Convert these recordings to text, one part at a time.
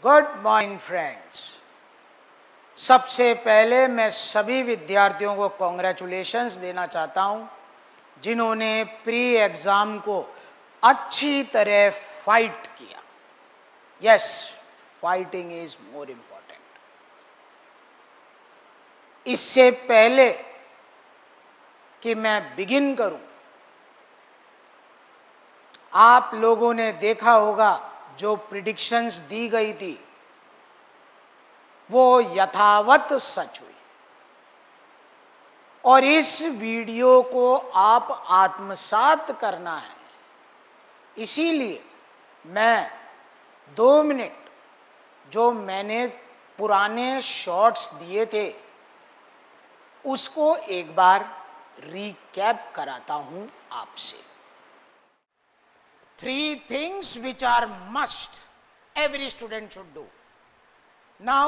Good morning friends. सबसे पहले मैं सभी विद्यार्थियों को कॉन्ग्रेचुलेशंस देना चाहता हूं जिन्होंने प्री एग्जाम को अच्छी तरह फाइट किया। Yes, fighting is more important. इससे पहले कि मैं बिगिन करूं, आप लोगों ने देखा होगा जो प्रिडिक्शंस दी गई थी वो यथावत सच हुई, और इस वीडियो को आप आत्मसात करना है। इसीलिए मैं 2 मिनट जो मैंने पुराने शॉर्ट्स दिए थे उसको एक बार रिकैप कराता हूं आपसे। 3 things which are must every student should do. Now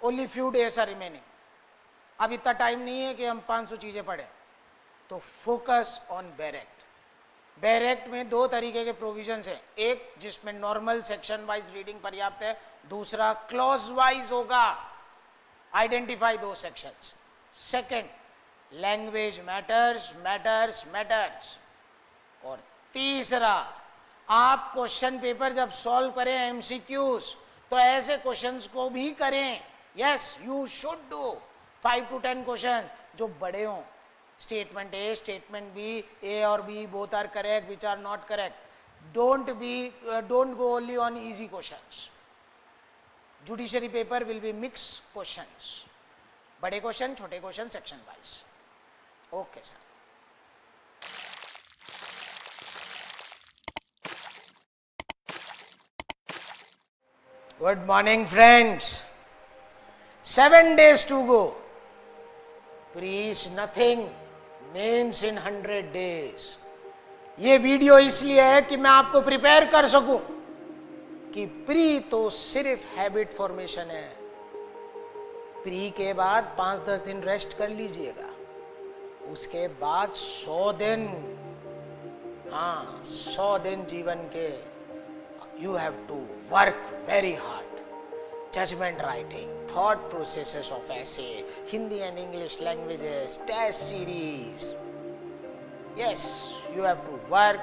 only few days are remaining. अब इतना टाइम नहीं है कि हम 500 चीजें पढ़ें, तो फोकस ऑन बैरेक्ट। बैरेक्ट में 2 तरीके के प्रोविजंस हैं, एक जिसमें नॉर्मल सेक्शन वाइज रीडिंग पर्याप्त है, दूसरा क्लॉज वाइज होगा। Identify 2 sections. Second, language matters matters matters. और तीसरा, आप क्वेश्चन पेपर जब सॉल्व करें एमसीक्यूज तो ऐसे क्वेश्चंस को भी करें। Yes, you should do 5 to 10 question जो बड़े हों। Statement A, statement B, A और B both are correct, which are not correct. Don't go only on easy questions. Judiciary paper will be mix questions, बड़े question, छोटे question, section wise. Okay sir. Good morning friends. 7 days to go. Preach nothing means in 100 days. ये video इसलिए है कि मैं आपको prepare कर सकूं कि प्री तो सिर्फ हैबिट फॉर्मेशन है। प्री के बाद 5-10 दिन रेस्ट कर लीजिएगा, उसके बाद 100 दिन, 100 दिन जीवन के you have to work very hard. Judgment writing, thought processes of essay, Hindi and English languages, test series. Yes, you have to work.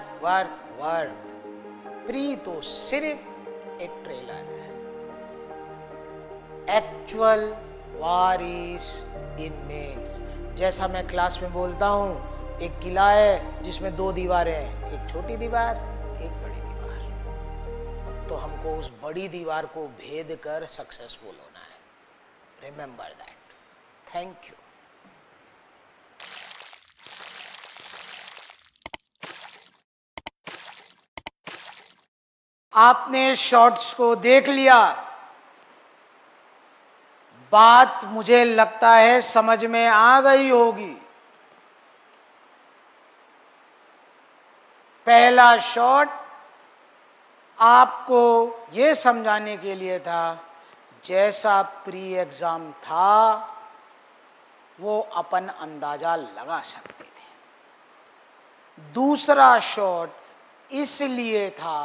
Pre तो सिर्फ एक ट्रेलर है। Actual war is in mains. जैसा मैं क्लास में बोलता हूं, एक किला है जिसमें 2 दीवारें हैं, एक छोटी दीवार, एक बड़ी दीवार। तो हमको उस बड़ी दीवार को भेद कर सक्सेसफुल होना है। Remember that. Thank you. आपने शॉर्ट्स को देख लिया, बात मुझे लगता है समझ में आ गई होगी। पहला शॉर्ट आपको यह समझाने के लिए था, जैसा प्री एग्जाम था वो अपन अंदाजा लगा सकते थे। दूसरा शॉर्ट इसलिए था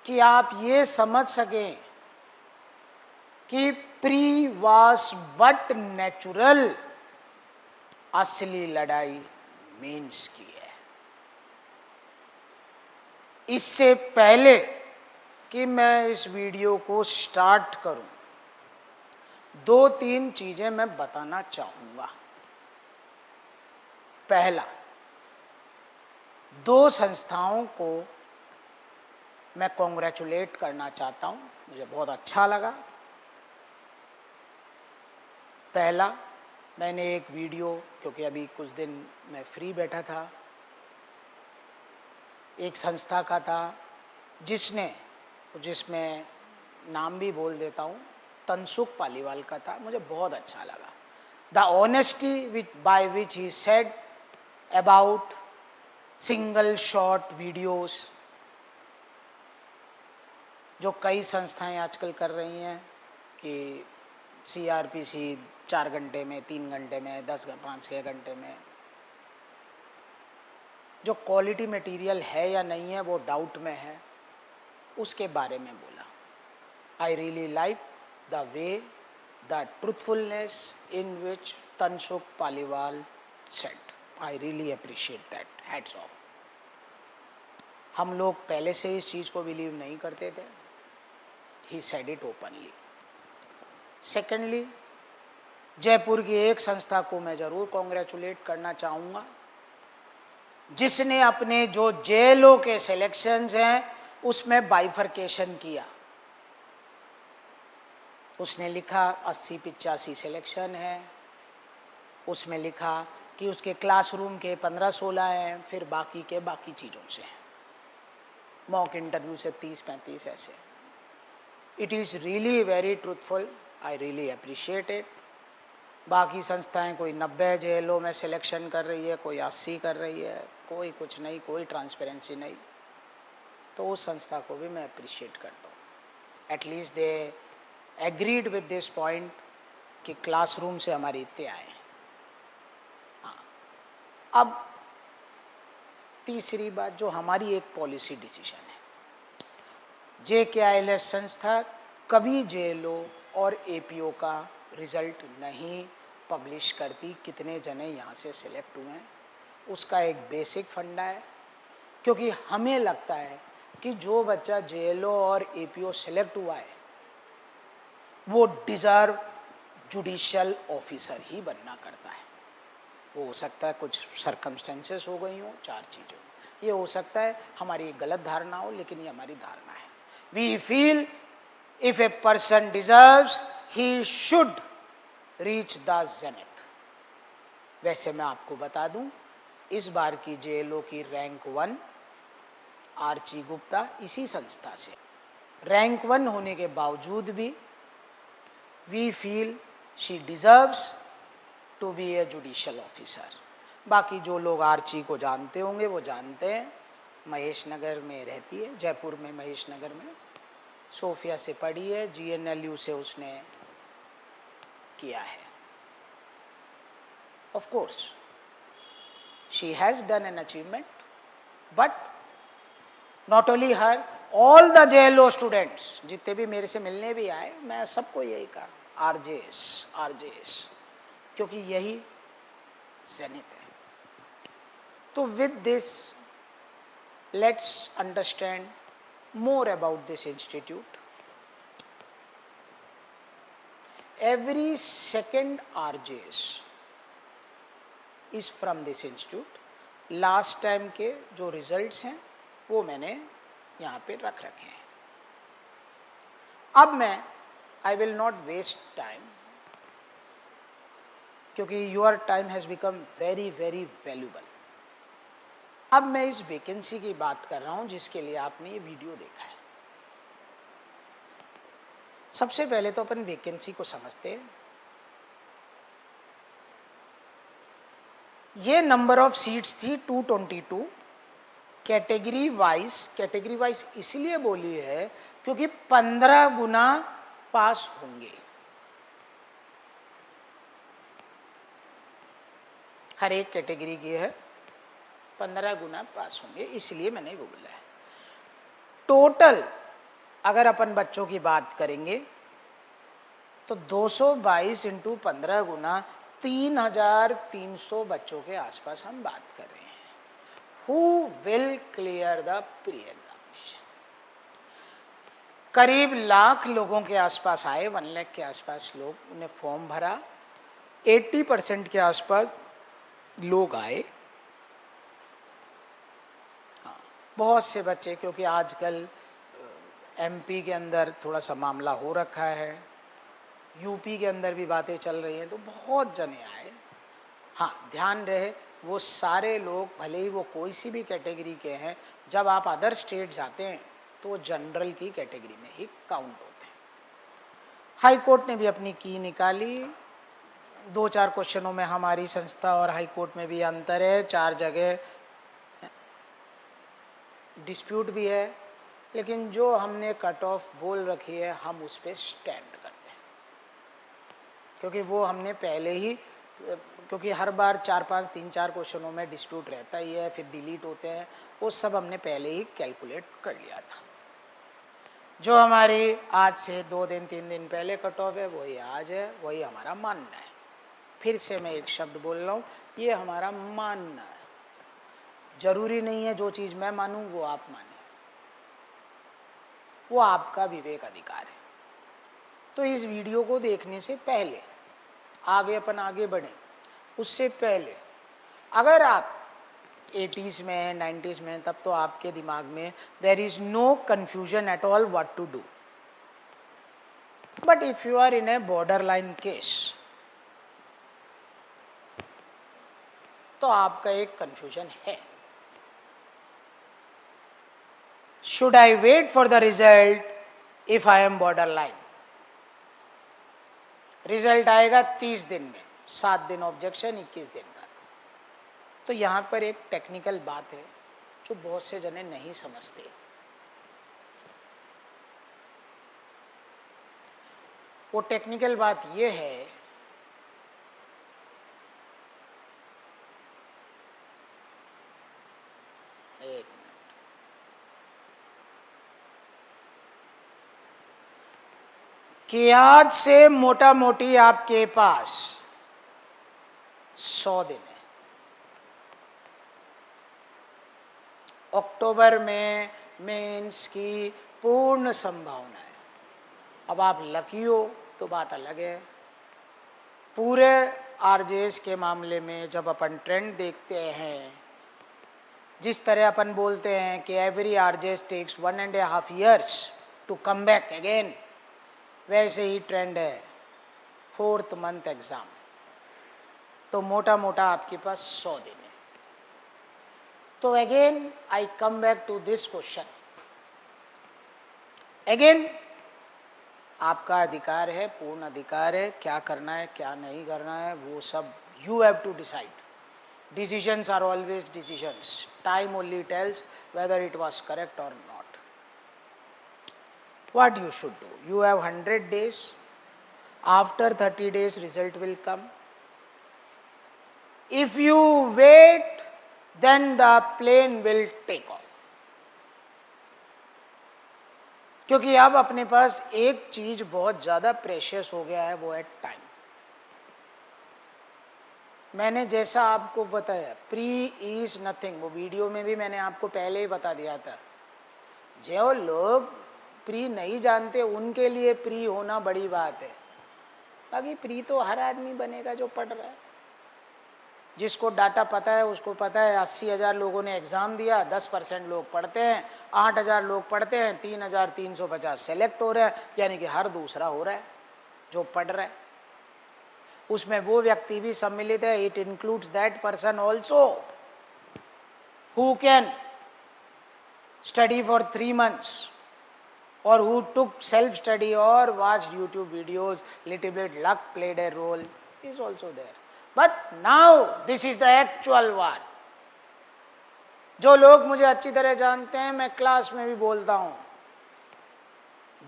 कि आप ये समझ सकें कि प्री वाज बट नेचुरल, असली लड़ाई मेंस की है। इससे पहले कि मैं इस वीडियो को स्टार्ट करूं, 2-3 चीजें मैं बताना चाहूंगा। पहला, 2 संस्थाओं को मैं कॉन्ग्रेचुलेट करना चाहता हूं, मुझे बहुत अच्छा लगा। पहला, मैंने एक वीडियो, क्योंकि अभी कुछ दिन मैं फ्री बैठा था, एक संस्था का था जिसमें नाम भी बोल देता हूं, तनसुख पालीवाल का था। मुझे बहुत अच्छा लगा the honesty by which he said about single short videos, जो कई संस्थाएं आजकल कर रही हैं कि CRPC 4 घंटे में, 3 घंटे में, 5-6 घंटे में। जो क्वालिटी मटेरियल है या नहीं है वो डाउट में है, उसके बारे में बोला। I really like the way, the truthfulness in which Tansuq Paliwal said. I really appreciate that. Hats off. हम लोग पहले से इस चीज़ को बिलीव नहीं करते थे. He said it openly. Secondly, Jaipur की एक संस्था को मैं जरूर कॉन्ग्रेचुलेट करना चाहूँगा, जिसने अपने जो जेलों के सिलेक्शंस हैं उसमें बाइफर्केशन किया. उसने लिखा 80-85 सिलेक्शन है, उसमें लिखा कि उसके क्लासरूम के 15-16 हैं, फिर बाकी के बाकी चीज़ों से हैं, मॉक इंटरव्यू से 30-35 ऐसे. It is really very truthful. I really appreciate it. बाकी संस्थाएं कोई 90 जेलों में सिलेक्शन कर रही है, कोई 80 कर रही है, कोई कुछ नहीं, कोई ट्रांसपेरेंसी नहीं. तो उस संस्था को भी मैं अप्रिशिएट करता हूँ. At least they agreed with this point कि क्लासरूम से हमारे इतने आए. हाँ, अब तीसरी बात जो हमारी एक पॉलिसी डिसीजन है, JKILS संस्था कभी जेएलओ और एपीओ का रिजल्ट नहीं पब्लिश करती, कितने जने यहाँ से सिलेक्ट हुए हैं. उसका एक बेसिक फंडा है, क्योंकि हमें लगता है कि जो बच्चा जेएलओ और एपीओ सिलेक्ट हुआ है वो डिज़र्व जुडिशियल ऑफिसर ही बनना करता है. वो हो सकता है कुछ सरकमस्टेंसेस हो गई हो, 4 चीज़ें. ये हो सकता है हमारी गलत धारणा हो, लेकिन ये हमारी धारणा है. We feel if a person deserves he should reach the zenith. वैसे मैं आपको बता दूं, इस बार की जेएलओ की रैंक 1 आर्ची गुप्ता इसी संस्था से. रैंक 1 होने के बावजूद भी we feel she deserves to be a judicial officer. बाकी जो लोग आर्ची को जानते होंगे वो जानते हैं, महेश नगर में रहती है, जयपुर में महेश नगर में. सोफिया से पढ़ी है, GNLU से उसने किया है. Of course she has done an achievement, but not only her, all the JLO students जितने भी मेरे से मिलने भी आए, मैं सबको यही कहा RJS, क्योंकि यही जेनिथ है. तो with this let's understand more about this institute. Every second RJS is from this institute. Last time के जो results हैं वो मैंने यहाँ पे रख रखे हैं. अब मैं I will not waste time, क्योंकि your time has become very very valuable. अब मैं इस वैकेंसी की बात कर रहा हूं जिसके लिए आपने ये वीडियो देखा है. सबसे पहले तो अपन वैकेंसी को समझते हैं. ये नंबर ऑफ सीट्स थी 222. कैटेगरी वाइज इसलिए बोली है क्योंकि 15 गुना पास होंगे. हर एक कैटेगरी की है, 15 गुना पास होंगे, इसलिए मैंने वो बोला है. टोटल अगर अपन बच्चों की बात करेंगे तो 222 इंटू 15 गुना 3300 बच्चों के आसपास हम बात कर रहे हैं. Who will clear the pre examination. करीब लाख लोगों के आसपास आए, 1 लाख के आसपास लोग ने फॉर्म भरा. 80% के आसपास लोग आए. बहुत से बच्चे, क्योंकि आजकल MP के अंदर थोड़ा सा मामला हो रखा है, UP के अंदर भी बातें चल रही हैं, तो बहुत जने आए. हाँ, ध्यान रहे वो सारे लोग भले ही वो कोई सी भी कैटेगरी के हैं, जब आप अदर स्टेट जाते हैं तो वो जनरल की कैटेगरी में ही काउंट होते हैं. हाई कोर्ट ने भी अपनी की निकाली. 2-4 क्वेश्चनों में हमारी संस्था और हाई कोर्ट में भी अंतर है. 4 जगह डिस्प्यूट भी है, लेकिन जो हमने कट ऑफ बोल रखी है हम उस पर स्टैंड करते हैं, क्योंकि वो हमने पहले ही, क्योंकि हर बार 4-5 3-4 क्वेश्चनों में डिस्प्यूट रहता ही है, फिर डिलीट होते हैं, वो सब हमने पहले ही कैलकुलेट कर लिया था. जो हमारी आज से 2 दिन 3 दिन पहले कट ऑफ है वही आज है, वही हमारा मानना है। फिर से मैं एक शब्द बोल रहा हूँ, ये हमारा मानना है। जरूरी नहीं है जो चीज मैं मानूं वो आप माने, वो आपका विवेक अधिकार है। तो इस वीडियो को देखने से पहले अपन आगे बढ़े, उससे पहले अगर आप 80s में हैं 90s में, तब तो आपके दिमाग में there is no confusion at all what to do. But if you are in a border line case, तो आपका एक कंफ्यूजन है, should I wait for the result if I am border line. Result आएगा 30 दिन में, 7 दिन objection, 21 दिन तक। तो यहां पर एक टेक्निकल बात है जो बहुत से जने नहीं समझते। वो टेक्निकल बात यह है एक मिनट, कि आज से मोटा मोटी आपके पास 100 दिन है। अक्टूबर में मेंस की पूर्ण संभावना है। अब आप लकी हो तो बात अलग है। पूरे आरजेएस के मामले में जब अपन ट्रेंड देखते हैं, जिस तरह अपन बोलते हैं कि every RJS takes 1.5 years to come back again, वैसे ही ट्रेंड है 4th month एग्जाम। तो मोटा मोटा आपके पास 100 दिन है। तो again I come back to this question. Again आपका अधिकार है, पूर्ण अधिकार है, क्या करना है क्या नहीं करना है वो सब you have to decide. Decisions are always decisions. Time only tells whether it was correct or not. What you should do? You have 100 days. After 30 days, result will come. If you wait, then the plane will take off. क्योंकि अब अपने पास एक चीज बहुत ज्यादा precious हो गया है, वो है टाइम। मैंने जैसा आपको बताया, प्री इज नथिंग, वो वीडियो में भी मैंने आपको पहले ही बता दिया था। जो लोग प्री नहीं जानते उनके लिए प्री होना बड़ी बात है। बाकी प्री तो हर आदमी बनेगा जो पढ़ रहा है। जिसको डाटा पता है उसको पता है 80,000 लोगों ने एग्जाम दिया, 10% लोग पढ़ते हैं, 8,000 लोग पढ़ते हैं, 3,350 सेलेक्ट हो रहे हैं, यानी कि हर दूसरा हो रहा है जो पढ़ रहा है। उसमें वो व्यक्ति भी सम्मिलित है, it includes that person also who can study for 3 months or who took self study or watched YouTube videos, little bit luck played a role, is also there. But now this is the actual one. जो लोग मुझे अच्छी तरह जानते हैं, मैं class में भी बोलता हूं,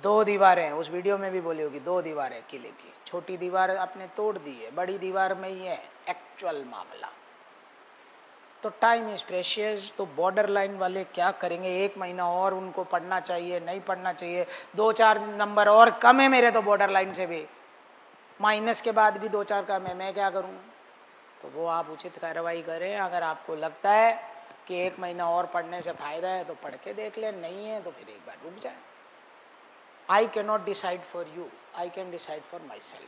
2 दीवारें, उस वीडियो में भी बोली होगी, 2 दीवारें किले की, छोटी दीवार आपने तोड़ दी है, बड़ी दीवार में ही है एक्चुअल मामला। तो टाइम इज प्रेशियस। तो बॉर्डर लाइन वाले क्या करेंगे? 1 महीना और उनको पढ़ना चाहिए, नहीं पढ़ना चाहिए, 2-4 नंबर और कम है मेरे तो बॉर्डर लाइन से भी, माइनस के बाद भी 2-4 कम है, मैं क्या करूँ? तो वो आप उचित कार्रवाई करें। अगर आपको लगता है कि 1 महीना और पढ़ने से फायदा है तो पढ़ के देख लें, नहीं है तो फिर एक बार रुक जाए। I can not decide for you, I can decide for my self.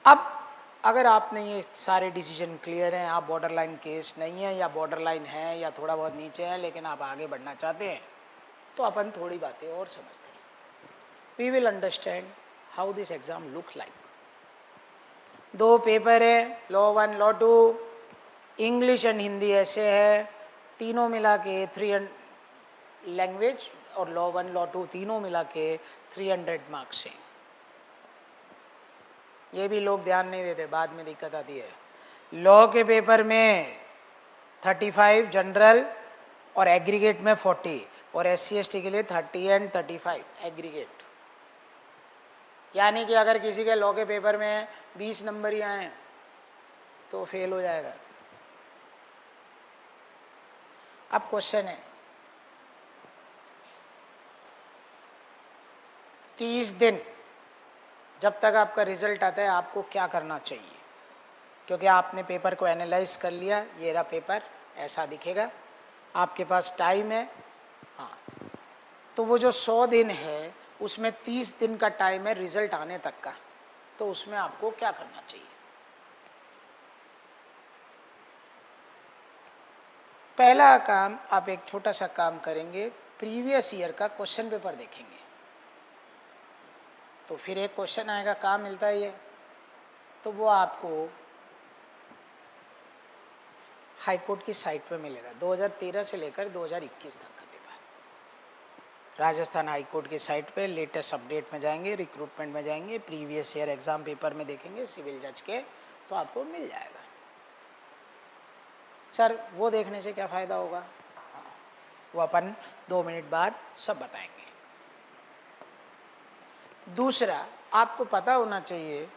अब अगर आपने ये सारे डिसीजन क्लियर हैं, आप बॉर्डर लाइन केस नहीं है या बॉर्डर लाइन है या थोड़ा बहुत नीचे है, लेकिन आप आगे बढ़ना चाहते हैं, तो अपन थोड़ी बातें और समझते हैं। We will understand how this exam look like. 2 paper है, law 1 law 2, English and Hindi ऐसे है, तीनों मिला के 300 लैंग्वेज और लॉ 1 लॉ 2 तीनों मिला के 300 मार्क्स हैं। ये भी लोग ध्यान नहीं देते, बाद में दिक्कत आती है। लॉ के पेपर में 35 जनरल और एग्रीगेट में 40, और SC ST के लिए 30 एंड 35 एग्रीगेट। यानी कि अगर किसी के लॉ के पेपर में 20 नंबर ही आए तो फेल हो जाएगा। अब क्वेश्चन है, 30 दिन जब तक आपका रिजल्ट आता है आपको क्या करना चाहिए, क्योंकि आपने पेपर को एनालाइज कर लिया, ये रहा पेपर, ऐसा दिखेगा, आपके पास टाइम है। हाँ, तो वो जो 100 दिन है उसमें 30 दिन का टाइम है रिजल्ट आने तक का, तो उसमें आपको क्या करना चाहिए। पहला काम, आप एक छोटा सा काम करेंगे, प्रीवियस ईयर का क्वेश्चन पेपर देखेंगे। तो फिर एक क्वेश्चन आएगा, कहाँ मिलता है ये, तो वो आपको हाई कोर्ट की साइट पे मिलेगा। 2013 से लेकर 2021 तक का पेपर राजस्थान हाई कोर्ट की साइट पे लेटेस्ट अपडेट में जाएंगे, रिक्रूटमेंट में जाएंगे, प्रीवियस ईयर एग्जाम पेपर में देखेंगे सिविल जज के, तो आपको मिल जाएगा। सर वो देखने से क्या फ़ायदा होगा, वो अपन 2 मिनट बाद सब बताएंगे। दूसरा, आपको पता होना चाहिए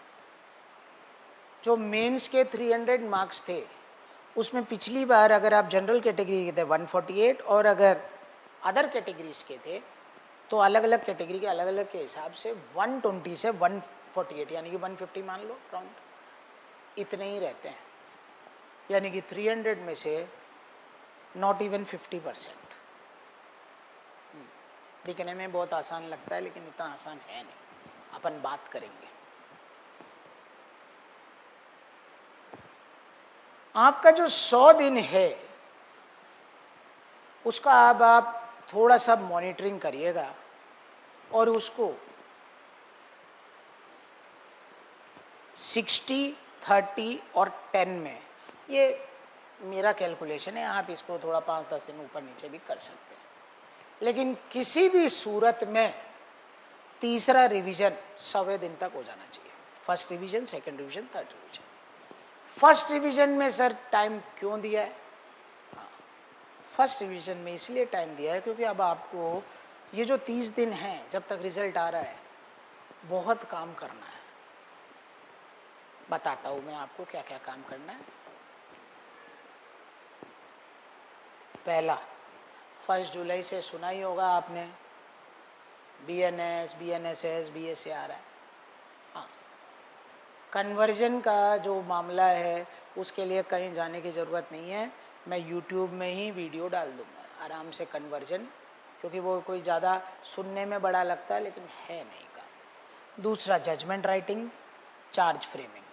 जो मेंस के 300 मार्क्स थे उसमें पिछली बार अगर आप जनरल कैटेगरी के थे 148 और अगर अदर कैटेगरीज के थे तो अलग अलग कैटेगरी के अलग अलग के हिसाब से 120 से 148 यानी कि 150 मान लो राउंड, इतने ही रहते हैं। यानी कि 300 में से नॉट इवन 50%। दिखने में बहुत आसान लगता है लेकिन इतना आसान है नहीं, अपन बात करेंगे। आपका जो 100 दिन है उसका अब आप थोड़ा सा मॉनिटरिंग करिएगा और उसको 60, 30 और 10 में, ये मेरा कैलकुलेशन है, आप इसको थोड़ा 5-10 दिन ऊपर नीचे भी कर सकते हैं, लेकिन किसी भी सूरत में तीसरा रिवीजन 100वें दिन तक हो जाना चाहिए। First revision, second revision, third revision. First revision में सर टाइम क्यों दिया है, फर्स्ट रिवीजन में इसलिए टाइम दिया है क्योंकि अब आपको ये जो 30 दिन हैं जब तक रिजल्ट आ रहा है बहुत काम करना है। बताता हूँ मैं आपको क्या क्या काम करना है। पहला, 1 जुलाई से सुना ही होगा आपने, BNS, BNSS, BSc आ रहा है। हाँ, कन्वर्जन का जो मामला है उसके लिए कहीं जाने की ज़रूरत नहीं है, मैं YouTube में ही वीडियो डाल दूंगा आराम से कन्वर्जन, क्योंकि वो कोई ज़्यादा सुनने में बड़ा लगता है लेकिन है नहीं का। दूसरा, जजमेंट राइटिंग, चार्ज फ्रेमिंग,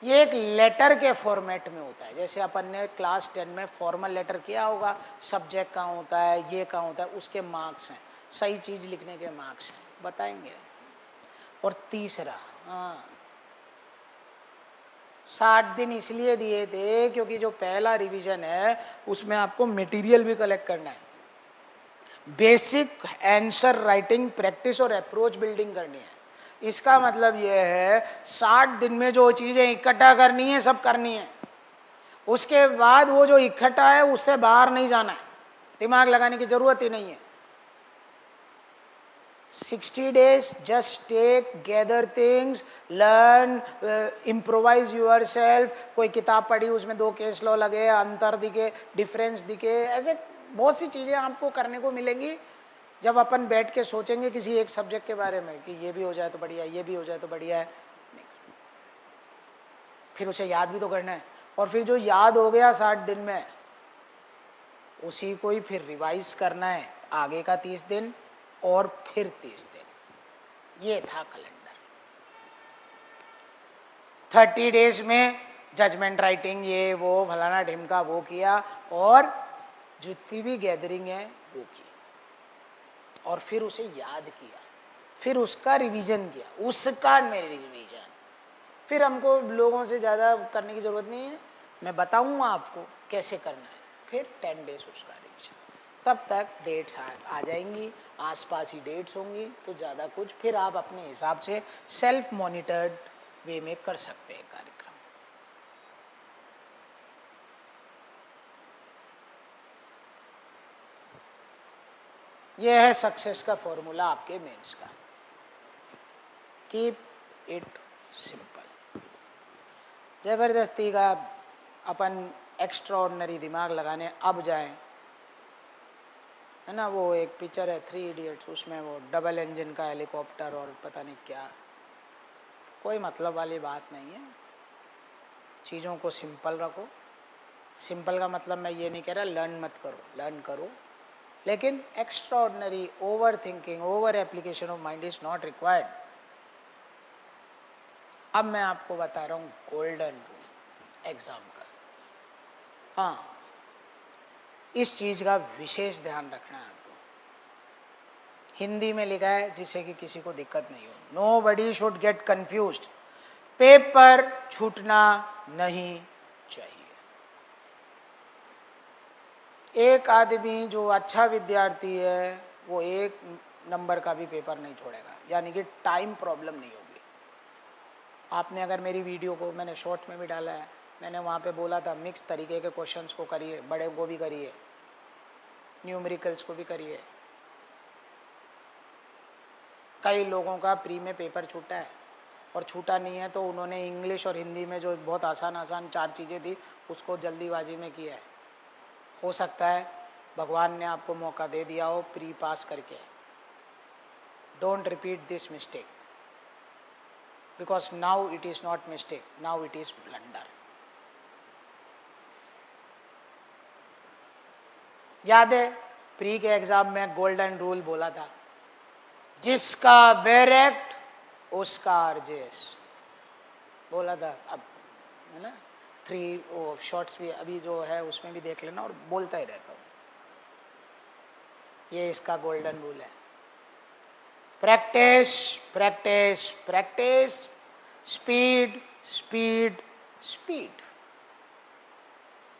ये एक लेटर के फॉर्मेट में होता है। जैसे अपन ने क्लास 10 में फॉर्मल लेटर किया होगा, सब्जेक्ट कहाँ होता है, ये कहाँ होता है, उसके मार्क्स हैं, सही चीज़ लिखने के मार्क्स हैं, बताएंगे। और तीसरा, हाँ, 60 दिन इसलिए दिए थे क्योंकि जो पहला रिवीजन है उसमें आपको मटेरियल भी कलेक्ट करना है, बेसिक आंसर राइटिंग प्रैक्टिस और अप्रोच बिल्डिंग करनी है। इसका मतलब यह है 60 दिन में जो चीजें इकट्ठा करनी है सब करनी है, उसके बाद वो जो इकट्ठा है उससे बाहर नहीं जाना है, दिमाग लगाने की जरूरत ही नहीं है। 60 days, just take, gather things, learn, improvise yourself। कोई किताब पढ़ी उसमें 2 केस लॉ लगे, अंतर दिखे, डिफरेंस दिखे, ऐसे बहुत सी चीज़ें आपको करने को मिलेंगी जब अपन बैठ के सोचेंगे किसी एक सब्जेक्ट के बारे में कि ये भी हो जाए तो बढ़िया है, ये भी हो जाए तो बढ़िया है। फिर उसे याद भी तो करना है, और फिर जो याद हो गया 60 दिन में उसी को ही फिर रिवाइज करना है आगे का 30 दिन और फिर 30 दिन। ये था कैलेंडर। 30 डेज में जजमेंट राइटिंग, ये वो फलाना ढिमका वो किया, और जितनी भी गैदरिंग है वो की, और फिर उसे याद किया, फिर उसका रिवीजन किया, उसका मेरे रिवीजन। फिर हमको लोगों से ज़्यादा करने की ज़रूरत नहीं है, मैं बताऊंगा आपको कैसे करना है। फिर 10 डेज उसका रिवीजन, तब तक डेट्स आ जाएंगी, आसपास ही डेट्स होंगी, तो ज़्यादा कुछ फिर आप अपने हिसाब से सेल्फ मॉनिटर्ड वे में कर सकते हैं कार्यक्रम। यह है सक्सेस का फॉर्मूला आपके मेंस का। Keep it simple. जबरदस्ती का अपन एक्स्ट्रा ऑर्डिनरी दिमाग लगाने अब जाएं है ना, वो एक पिक्चर है 3 इडियट्स, उसमें वो डबल इंजन का हेलीकॉप्टर और पता नहीं क्या, कोई मतलब वाली बात नहीं है। चीज़ों को सिंपल रखो। सिंपल का मतलब मैं ये नहीं कह रहा लर्न मत करो, लर्न करो, लेकिन extra ordinary over thinking, over application of mind is not required. अब मैं आपको बता रहा हूँ गोल्डन रूल एग्जाम का। हाँ, इस चीज का विशेष ध्यान रखना है आपको। हिंदी में लिखा है जिससे कि किसी को दिक्कत नहीं हो। Nobody should get confused. Paper छूटना नहीं चाहिए। एक आदमी जो अच्छा विद्यार्थी है वो 1 नंबर का भी पेपर नहीं छोड़ेगा, यानी कि टाइम प्रॉब्लम नहीं होगी। आपने अगर मेरी वीडियो को, मैंने शॉर्ट में भी डाला है, मैंने वहाँ पे बोला था मिक्स तरीके के क्वेश्चंस को करिए, बड़े को भी करिए, न्यूमेरिकल्स को भी करिए। कई लोगों का प्री में पेपर छूटा है, और छूटा नहीं है तो उन्होंने इंग्लिश और हिंदी में जो बहुत आसान आसान 4 चीज़ें थी उसको जल्दीबाजी में किया है। हो सकता है भगवान ने आपको मौका दे दिया हो प्री पास करके। Don't repeat this mistake, because now it is not mistake, now it is blunder. याद है प्री के एग्जाम में गोल्डन रूल बोला था, जिसका बैरेक्ट उसका आरजेएस बोला था। अब है ना 3 वो शॉर्ट्स भी अभी जो है उसमें भी देख लेना, और बोलता ही रहता हूँ। ये इसका गोल्डन रूल है। Practice practice practice, speed speed speed.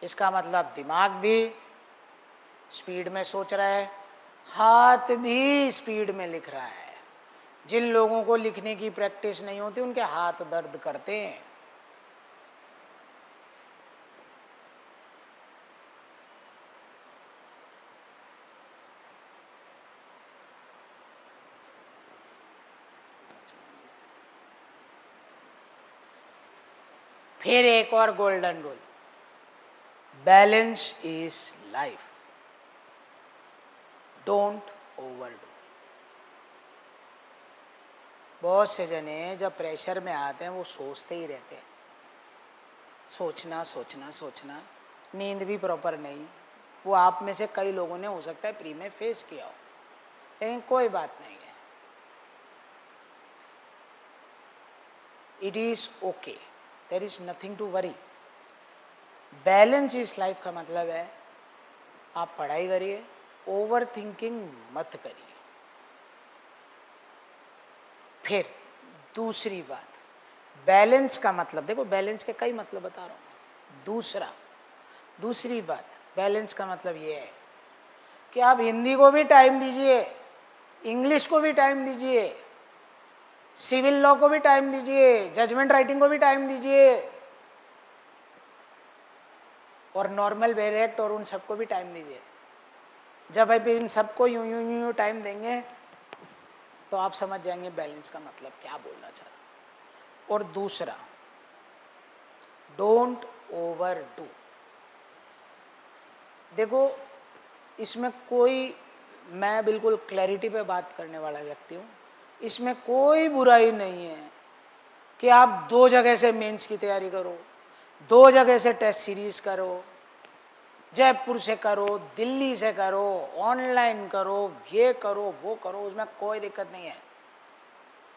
इसका मतलब दिमाग भी स्पीड में सोच रहा है, हाथ भी स्पीड में लिख रहा है। जिन लोगों को लिखने की प्रैक्टिस नहीं होती उनके हाथ दर्द करते हैं। फिर एक और golden rule, balance is life, don't overdo. बहुत से जने जब प्रेशर में आते हैं वो सोचते ही रहते हैं, सोचना सोचना सोचना, नींद भी प्रॉपर नहीं। वो आप में से कई लोगों ने हो सकता है प्री में फेस किया हो, लेकिन कोई बात नहीं है, it is okay, there is nothing to worry. Balance is life का मतलब है आप पढ़ाई करिए, ओवर थिंकिंग मत करिए। फिर दूसरी बात, बैलेंस का मतलब देखो, बैलेंस के कई मतलब बता रहा हूं। दूसरी बात, बैलेंस का मतलब ये है कि आप हिंदी को भी टाइम दीजिए, इंग्लिश को भी टाइम दीजिए, सिविल लॉ को भी टाइम दीजिए, जजमेंट राइटिंग को भी टाइम दीजिए, और नॉर्मल डायरेक्ट और उन सबको भी टाइम दीजिए। जब आप इन सबको यूं यूं यूं टाइम देंगे तो आप समझ जाएंगे बैलेंस का मतलब क्या बोलना चाहता। और दूसरा, डोंट ओवरडू। देखो इसमें कोई, मैं बिल्कुल क्लैरिटी पे बात करने वाला व्यक्ति हूँ, इसमें कोई बुराई नहीं है कि आप 2 जगह से मेंस की तैयारी करो, 2 जगह से टेस्ट सीरीज करो, जयपुर से करो, दिल्ली से करो, ऑनलाइन करो, ये करो वो करो, उसमें कोई दिक्कत नहीं है।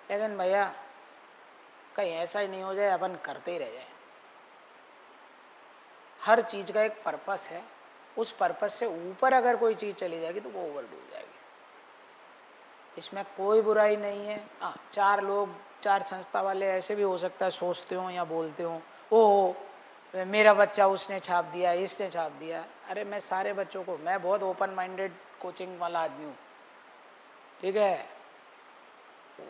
लेकिन भैया कहीं ऐसा ही नहीं हो जाए अपन करते ही रह जाए। हर चीज का एक पर्पस है, उस पर्पस से ऊपर अगर कोई चीज चली जाएगी तो वो ओवरडू हो जाएगी। इसमें कोई बुराई नहीं है। हाँ, 4 लोग, 4 संस्था वाले ऐसे भी हो सकता है सोचते हो या बोलते हो, ओ मेरा बच्चा उसने छाप दिया, इसने छाप दिया। अरे मैं सारे बच्चों को, मैं बहुत ओपन माइंडेड कोचिंग वाला आदमी हूँ, ठीक है।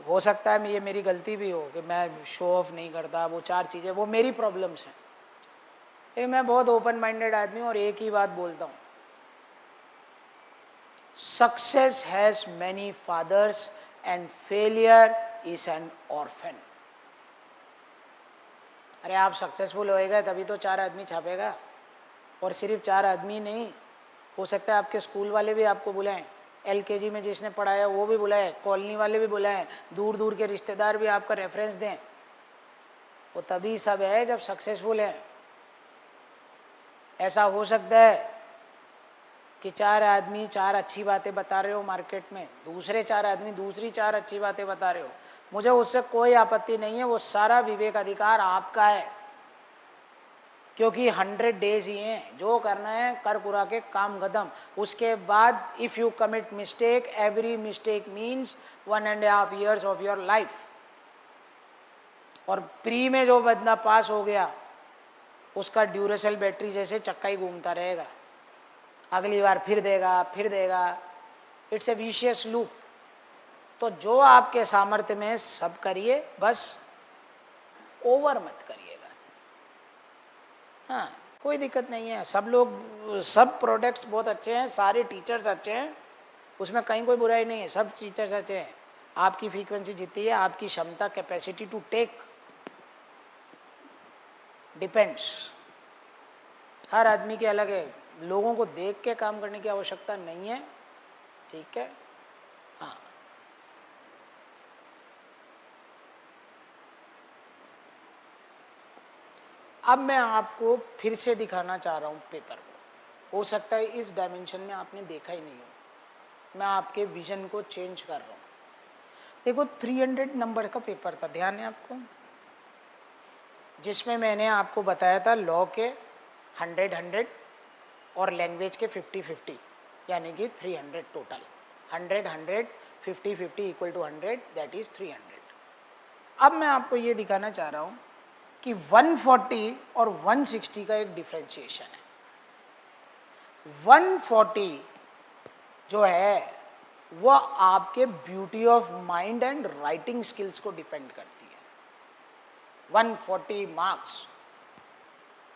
हो सकता है ये मेरी गलती भी हो कि मैं शो ऑफ नहीं करता, वो 4 चीज़ें वो मेरी प्रॉब्लम्स हैं, लेकिन मैं बहुत ओपन माइंडेड आदमी हूँ और एक ही बात बोलता हूँ, success has many fathers and failure is an orphan. अरे आप सक्सेसफुल होएगा तभी तो 4 आदमी छापेगा, और सिर्फ 4 आदमी नहीं, हो सकता है आपके स्कूल वाले भी आपको बुलाएं, LKG में जिसने पढ़ाया वो भी बुलाए, कॉलोनी वाले भी बुलाएं, दूर दूर के रिश्तेदार भी आपका रेफरेंस दें। वो तभी सब है जब सक्सेसफुल है। ऐसा हो सकता है कि 4 आदमी 4 अच्छी बातें बता रहे हो मार्केट में, दूसरे 4 आदमी दूसरी 4 अच्छी बातें बता रहे हो, मुझे उससे कोई आपत्ति नहीं है, वो सारा विवेक अधिकार आपका है, क्योंकि 100 डेज ही हैं, जो करना है कर कुरा के काम खत्म। उसके बाद if you commit mistake, every mistake means 1.5 years of your life. और प्री में जो बंदा पास हो गया उसका ड्यूरेसेल बैटरी जैसे चक्का ही घूमता रहेगा, अगली बार फिर देगा, इट्स ए विशियस लूप। तो जो आपके सामर्थ्य में सब करिए, बस ओवर मत करिएगा। हाँ, कोई दिक्कत नहीं है, सब लोग, सब प्रोडक्ट्स बहुत अच्छे हैं, सारे टीचर्स अच्छे हैं, उसमें कहीं कोई बुराई नहीं है, सब टीचर्स अच्छे हैं। आपकी फ्रीक्वेंसी जितनी है, आपकी क्षमता, कैपेसिटी टू टेक डिपेंड्स, हर आदमी की अलग है, लोगों को देख के काम करने की आवश्यकता नहीं है, ठीक है। हाँ, अब मैं आपको फिर से दिखाना चाह रहा हूँ पेपर को, हो सकता है इस डायमेंशन में आपने देखा ही नहीं हो, मैं आपके विजन को चेंज कर रहा हूँ। देखो 300 नंबर का पेपर था, ध्यान है आपको, जिसमें मैंने आपको बताया था लॉ के 100 और लैंग्वेज के 50-50, यानी कि 300 total, 100 50-50 equal to 100, that is 300। अब मैं आपको ये दिखाना चाह रहा हूँ कि 140 और 160 का एक डिफ्रेंशिएशन है। 140 जो है वह आपके beauty of mind and writing skills को डिपेंड करती है। 140 मार्क्स,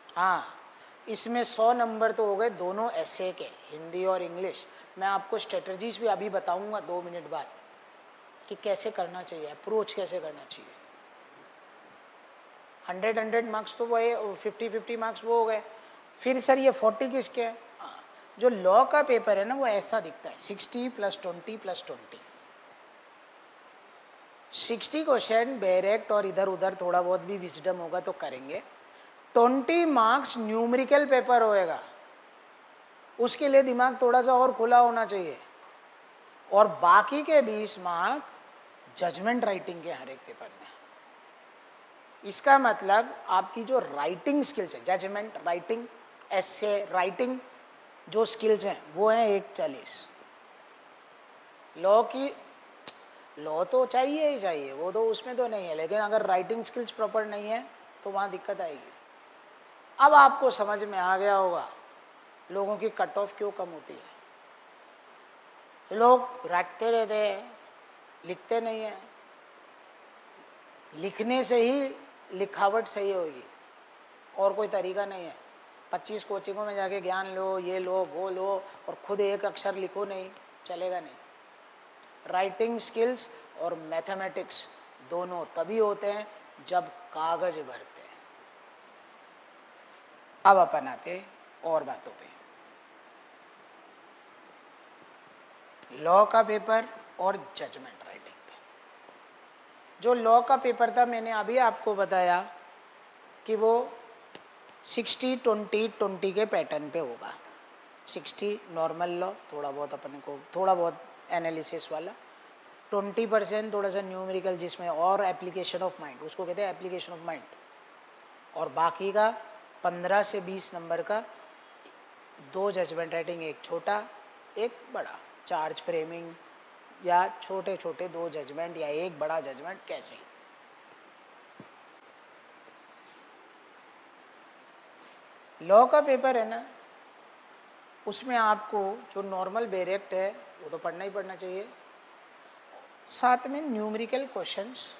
हाँ, इसमें 100 नंबर तो हो गए दोनों ऐसे के, हिंदी और इंग्लिश। मैं आपको स्ट्रेटजीज भी अभी बताऊंगा 2 मिनट बाद कि कैसे करना चाहिए, अप्रोच कैसे करना चाहिए। 100 मार्क्स तो वो 50-50 मार्क्स वो हो गए। फिर सर ये 40 किसके हैं? जो लॉ का पेपर है ना वो ऐसा दिखता है, 60 + 20 + 20। 60 क्वेश्चन डायरेक्ट और इधर उधर थोड़ा बहुत भी विजडम होगा तो करेंगे। 20 मार्क्स न्यूमेरिकल पेपर होएगा, उसके लिए दिमाग थोड़ा सा और खुला होना चाहिए, और बाकी के 20 मार्क जजमेंट राइटिंग के हर एक पेपर में। इसका मतलब आपकी जो राइटिंग स्किल्स है, जजमेंट राइटिंग, एसे राइटिंग, जो स्किल्स हैं वो हैं 140। लॉ की, लॉ तो चाहिए ही चाहिए, वो तो उसमें तो नहीं है, लेकिन अगर राइटिंग स्किल्स प्रॉपर नहीं है तो वहाँ दिक्कत आएगी। अब आपको समझ में आ गया होगा लोगों की कट ऑफ क्यों कम होती है। लोग रटते रहते हैं, लिखते नहीं है। लिखने से ही लिखावट सही होगी, और कोई तरीका नहीं है। 25 कोचिंगों में जाके ज्ञान लो, ये लो वो लो, और खुद एक अक्षर लिखो नहीं, चलेगा नहीं। राइटिंग स्किल्स और मैथमेटिक्स दोनों तभी होते हैं जब कागज भरते हैं। अब अपन आते और बातों पे, लॉ का पेपर और जजमेंट राइटिंग पे। जो लॉ का पेपर था मैंने अभी आपको बताया कि वो 60-20-20 के पैटर्न पे होगा। 60 नॉर्मल लॉ, थोड़ा बहुत अपने को थोड़ा बहुत एनालिसिस वाला, 20% थोड़ा सा न्यूमेरिकल जिसमें और एप्लीकेशन ऑफ माइंड, उसको कहते हैं एप्लीकेशन ऑफ माइंड, और बाकी का 15 से 20 नंबर का 2 जजमेंट राइटिंग, एक छोटा एक बड़ा, चार्ज फ्रेमिंग, या छोटे छोटे 2 जजमेंट या एक बड़ा जजमेंट, कैसे। लॉ का पेपर है ना, उसमें आपको जो नॉर्मल डायरेक्ट है वो तो पढ़ना ही पढ़ना चाहिए, साथ में न्यूमेरिकल क्वेश्चंस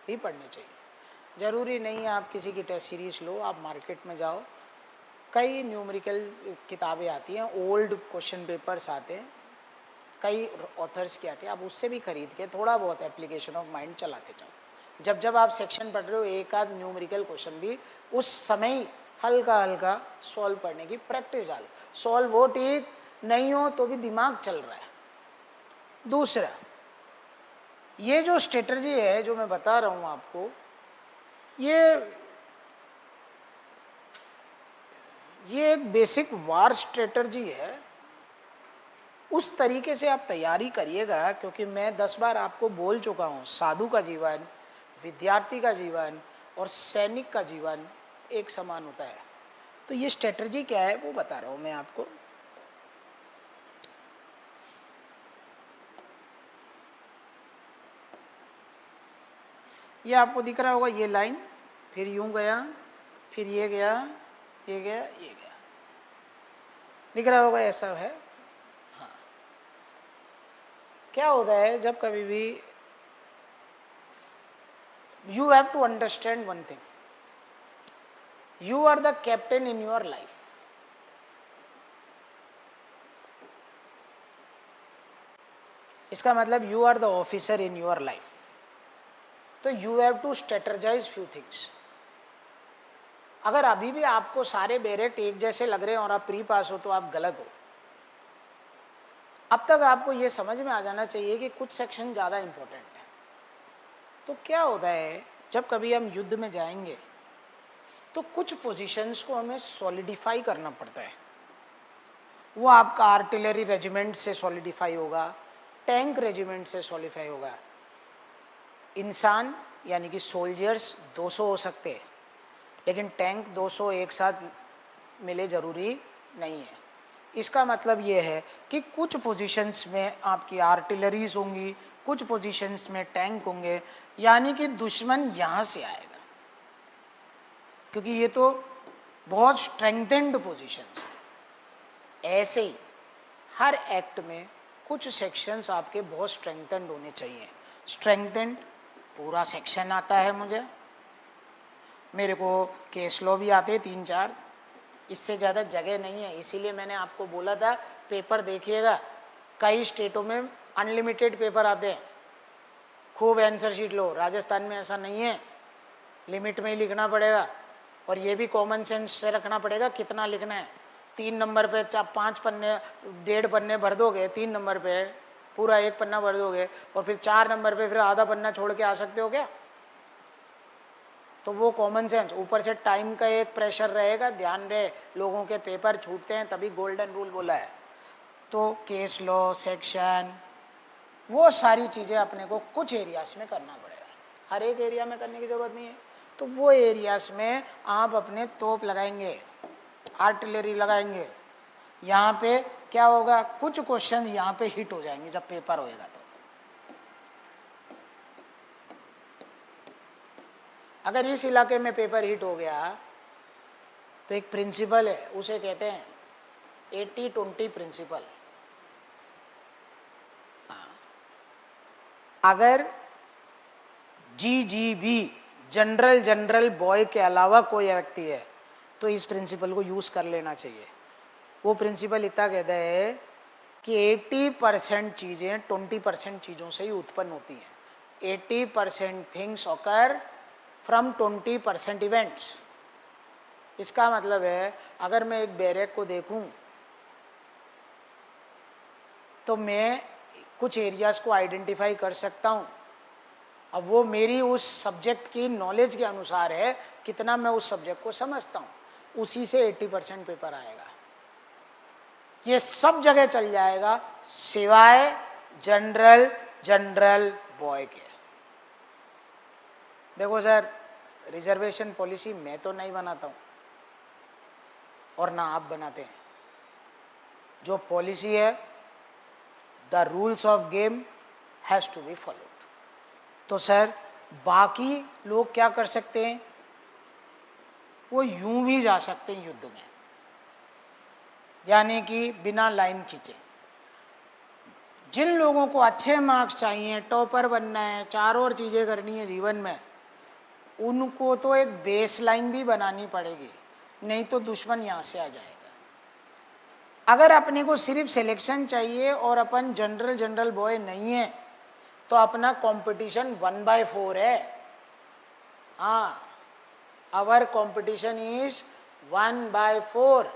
भी पढ़ने चाहिए। ज़रूरी नहीं है आप किसी की टेस्ट सीरीज लो, आप मार्केट में जाओ, कई न्यूमेरिकल किताबें आती हैं, ओल्ड क्वेश्चन पेपर्स आते हैं, कई ऑथर्स की आती है, आप उससे भी खरीद के थोड़ा बहुत एप्लीकेशन ऑफ माइंड चलाते जाओ। जब जब आप सेक्शन पढ़ रहे हो, एक आध न्यूमेरिकल क्वेश्चन भी उस समय हल्का हल्का सॉल्व करने की प्रैक्टिस डालो। सॉल्व हो ठीक, नहीं हो तो भी दिमाग चल रहा है। दूसरा, ये जो स्ट्रेटजी है जो मैं बता रहा हूं आपको, ये एक बेसिक वार स्ट्रेटजी है। उस तरीके से आप तैयारी करिएगा, क्योंकि मैं 10 बार आपको बोल चुका हूं, साधु का जीवन, विद्यार्थी का जीवन और सैनिक का जीवन एक समान होता है। तो ये स्ट्रेटजी क्या है वो बता रहा हूं मैं आपको। ये आपको दिख रहा होगा, ये लाइन, फिर यूं गया, फिर ये गया, ये गया, ये गया, दिख रहा होगा, ऐसा है। हाँ, क्या होता है जब कभी भी, you have to understand one thing, you are the captain in your life. इसका मतलब you are the officer in your life. तो you have to strategize few things. अगर अभी भी आपको सारे बैरेक्ट एक जैसे लग रहे हैं और आप प्री पास हो तो आप गलत हो। अब तक आपको ये समझ में आ जाना चाहिए कि कुछ सेक्शन ज़्यादा इंपॉर्टेंट है। तो क्या होता है जब कभी हम युद्ध में जाएंगे तो कुछ पोजीशंस को हमें सॉलिडिफाई करना पड़ता है। वो आपका आर्टिलरी रेजिमेंट से सॉलिडिफाई होगा, टैंक रेजिमेंट से सॉलिडिफाई होगा। इंसान यानी कि सोल्जर्स 200 हो सकते हैं, लेकिन टैंक 200 एक साथ मिले जरूरी नहीं है। इसका मतलब ये है कि कुछ पोजीशंस में आपकी आर्टिलरीज होंगी, कुछ पोजीशंस में टैंक होंगे, यानी कि दुश्मन यहाँ से आएगा, क्योंकि ये तो बहुत स्ट्रेंथेंड पोजीशंस है। ऐसे ही हर एक्ट में कुछ सेक्शंस आपके बहुत स्ट्रेंथेंड होने चाहिए। स्ट्रेंथेंड पूरा सेक्शन आता है मुझे, मेरे को केस लॉ भी आते हैं 3-4, इससे ज़्यादा जगह नहीं है। इसीलिए मैंने आपको बोला था पेपर देखिएगा, कई स्टेटों में अनलिमिटेड पेपर आते हैं, खूब आंसर शीट लो। राजस्थान में ऐसा नहीं है, लिमिट में ही लिखना पड़ेगा, और ये भी कॉमन सेंस से रखना पड़ेगा कितना लिखना है। 3 नंबर पे 5 पन्ने, 1.5 पन्ने भर दोगे, 3 नंबर पे पूरा 1 पन्ना भर दोगे, और फिर 4 नंबर पे फिर आधा पन्ना छोड़ के आ सकते हो क्या? तो वो कॉमन सेंस, ऊपर से टाइम का एक प्रेशर रहेगा। ध्यान रहे, लोगों के पेपर छूटते हैं, तभी गोल्डन रूल बोला है। तो केस लॉ, सेक्शन, वो सारी चीज़ें अपने को कुछ एरियाज में करना पड़ेगा, हर एक एरिया में करने की ज़रूरत नहीं है। तो वो एरियाज में आप अपने तोप लगाएंगे, आर्टिलरी लगाएंगे। यहाँ पे क्या होगा, कुछ क्वेश्चन यहाँ पे हिट हो जाएंगे जब पेपर होएगा। तो अगर इस इलाके में पेपर हिट हो गया तो एक प्रिंसिपल है, उसे कहते हैं 80-20 प्रिंसिपल। अगर GGB जनरल बॉय के अलावा कोई व्यक्ति है तो इस प्रिंसिपल को यूज कर लेना चाहिए। वो प्रिंसिपल इतना कहता है कि 80% चीजें 20% चीजों से ही उत्पन्न होती हैं। 80% थिंग्स ऑकर फ्रॉम 20% इवेंट्स। इसका मतलब है अगर मैं एक बैरक को देखूं तो मैं कुछ एरियाज को आइडेंटिफाई कर सकता हूं। अब वो मेरी उस सब्जेक्ट की नॉलेज के अनुसार है, कितना मैं उस सब्जेक्ट को समझता हूं, उसी से 80% पेपर आएगा। ये सब जगह चल जाएगा सिवाय जनरल बॉय के। देखो सर, रिजर्वेशन पॉलिसी मैं तो नहीं बनाता हूं और ना आप बनाते हैं। जो पॉलिसी है, the rules of game has to be followed. तो सर बाकी लोग क्या कर सकते हैं, वो यूं भी जा सकते हैं युद्ध में, यानी कि बिना लाइन खींचे। जिन लोगों को अच्छे मार्क्स चाहिए, टॉपर बनना है, 4 और चीजें करनी है जीवन में, उनको तो एक बेस लाइन भी बनानी पड़ेगी, नहीं तो दुश्मन यहां से आ जाएगा। अगर अपने को सिर्फ सिलेक्शन चाहिए और अपन जनरल बॉय नहीं है तो अपना कंपटीशन 1/4 है। हाँ, आवर कंपटीशन इज 1/4,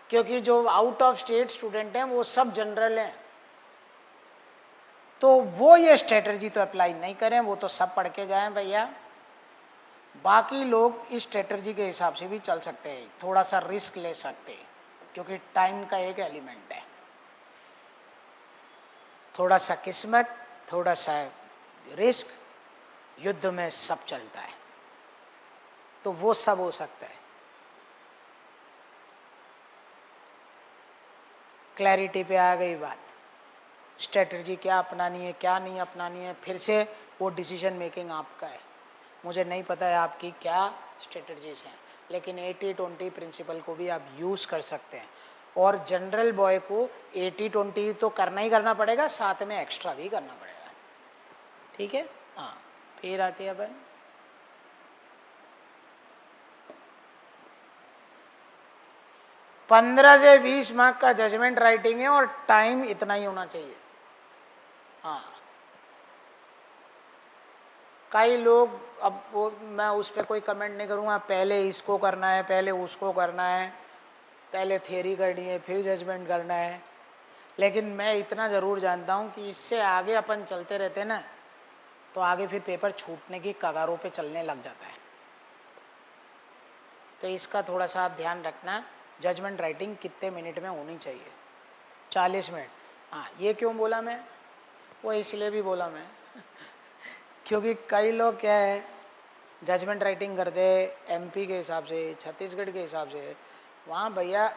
क्योंकि जो आउट ऑफ स्टेट स्टूडेंट हैं वो सब जनरल हैं, तो वो ये स्ट्रेटजी तो अप्लाई नहीं करें, वो तो सब पढ़ के जाएं भैया। बाकी लोग इस स्ट्रेटजी के हिसाब से भी चल सकते हैं, थोड़ा सा रिस्क ले सकते हैं, क्योंकि टाइम का एक एलिमेंट है। थोड़ा सा किस्मत, थोड़ा सा रिस्क, युद्ध में सब चलता है, तो वो सब हो सकता है। क्लैरिटी पे आ गई बात, स्ट्रेटजी क्या अपनानी है क्या नहीं अपनानी है, फिर से वो डिसीजन मेकिंग आपका है। मुझे नहीं पता है आपकी क्या स्ट्रेटजीज हैं, लेकिन 80-20 प्रिंसिपल को भी आप यूज़ कर सकते हैं, और जनरल बॉय को 80-20 तो करना ही करना पड़ेगा, साथ में एक्स्ट्रा भी करना पड़ेगा, ठीक है। हाँ, फिर आते हैं अपन 15 से 20 मार्क का जजमेंट राइटिंग है, और टाइम इतना ही होना चाहिए। हाँ, कई लोग, अब वो मैं उस पर कोई कमेंट नहीं करूँगा, पहले इसको करना है, पहले उसको करना है, पहले थियरी करनी है, फिर जजमेंट करना है, लेकिन मैं इतना ज़रूर जानता हूँ कि इससे आगे अपन चलते रहते ना, तो आगे फिर पेपर छूटने की कगारों पे चलने लग जाता है। तो इसका थोड़ा सा आप ध्यान रखना, जजमेंट राइटिंग कितने मिनट में होनी चाहिए, 40 मिनट। हाँ, ये क्यों बोला मैं, वो इसलिए भी बोला मैं क्योंकि कई लोग क्या है, जजमेंट राइटिंग करते एमपी के हिसाब से, छत्तीसगढ़ के हिसाब से, वहाँ भैया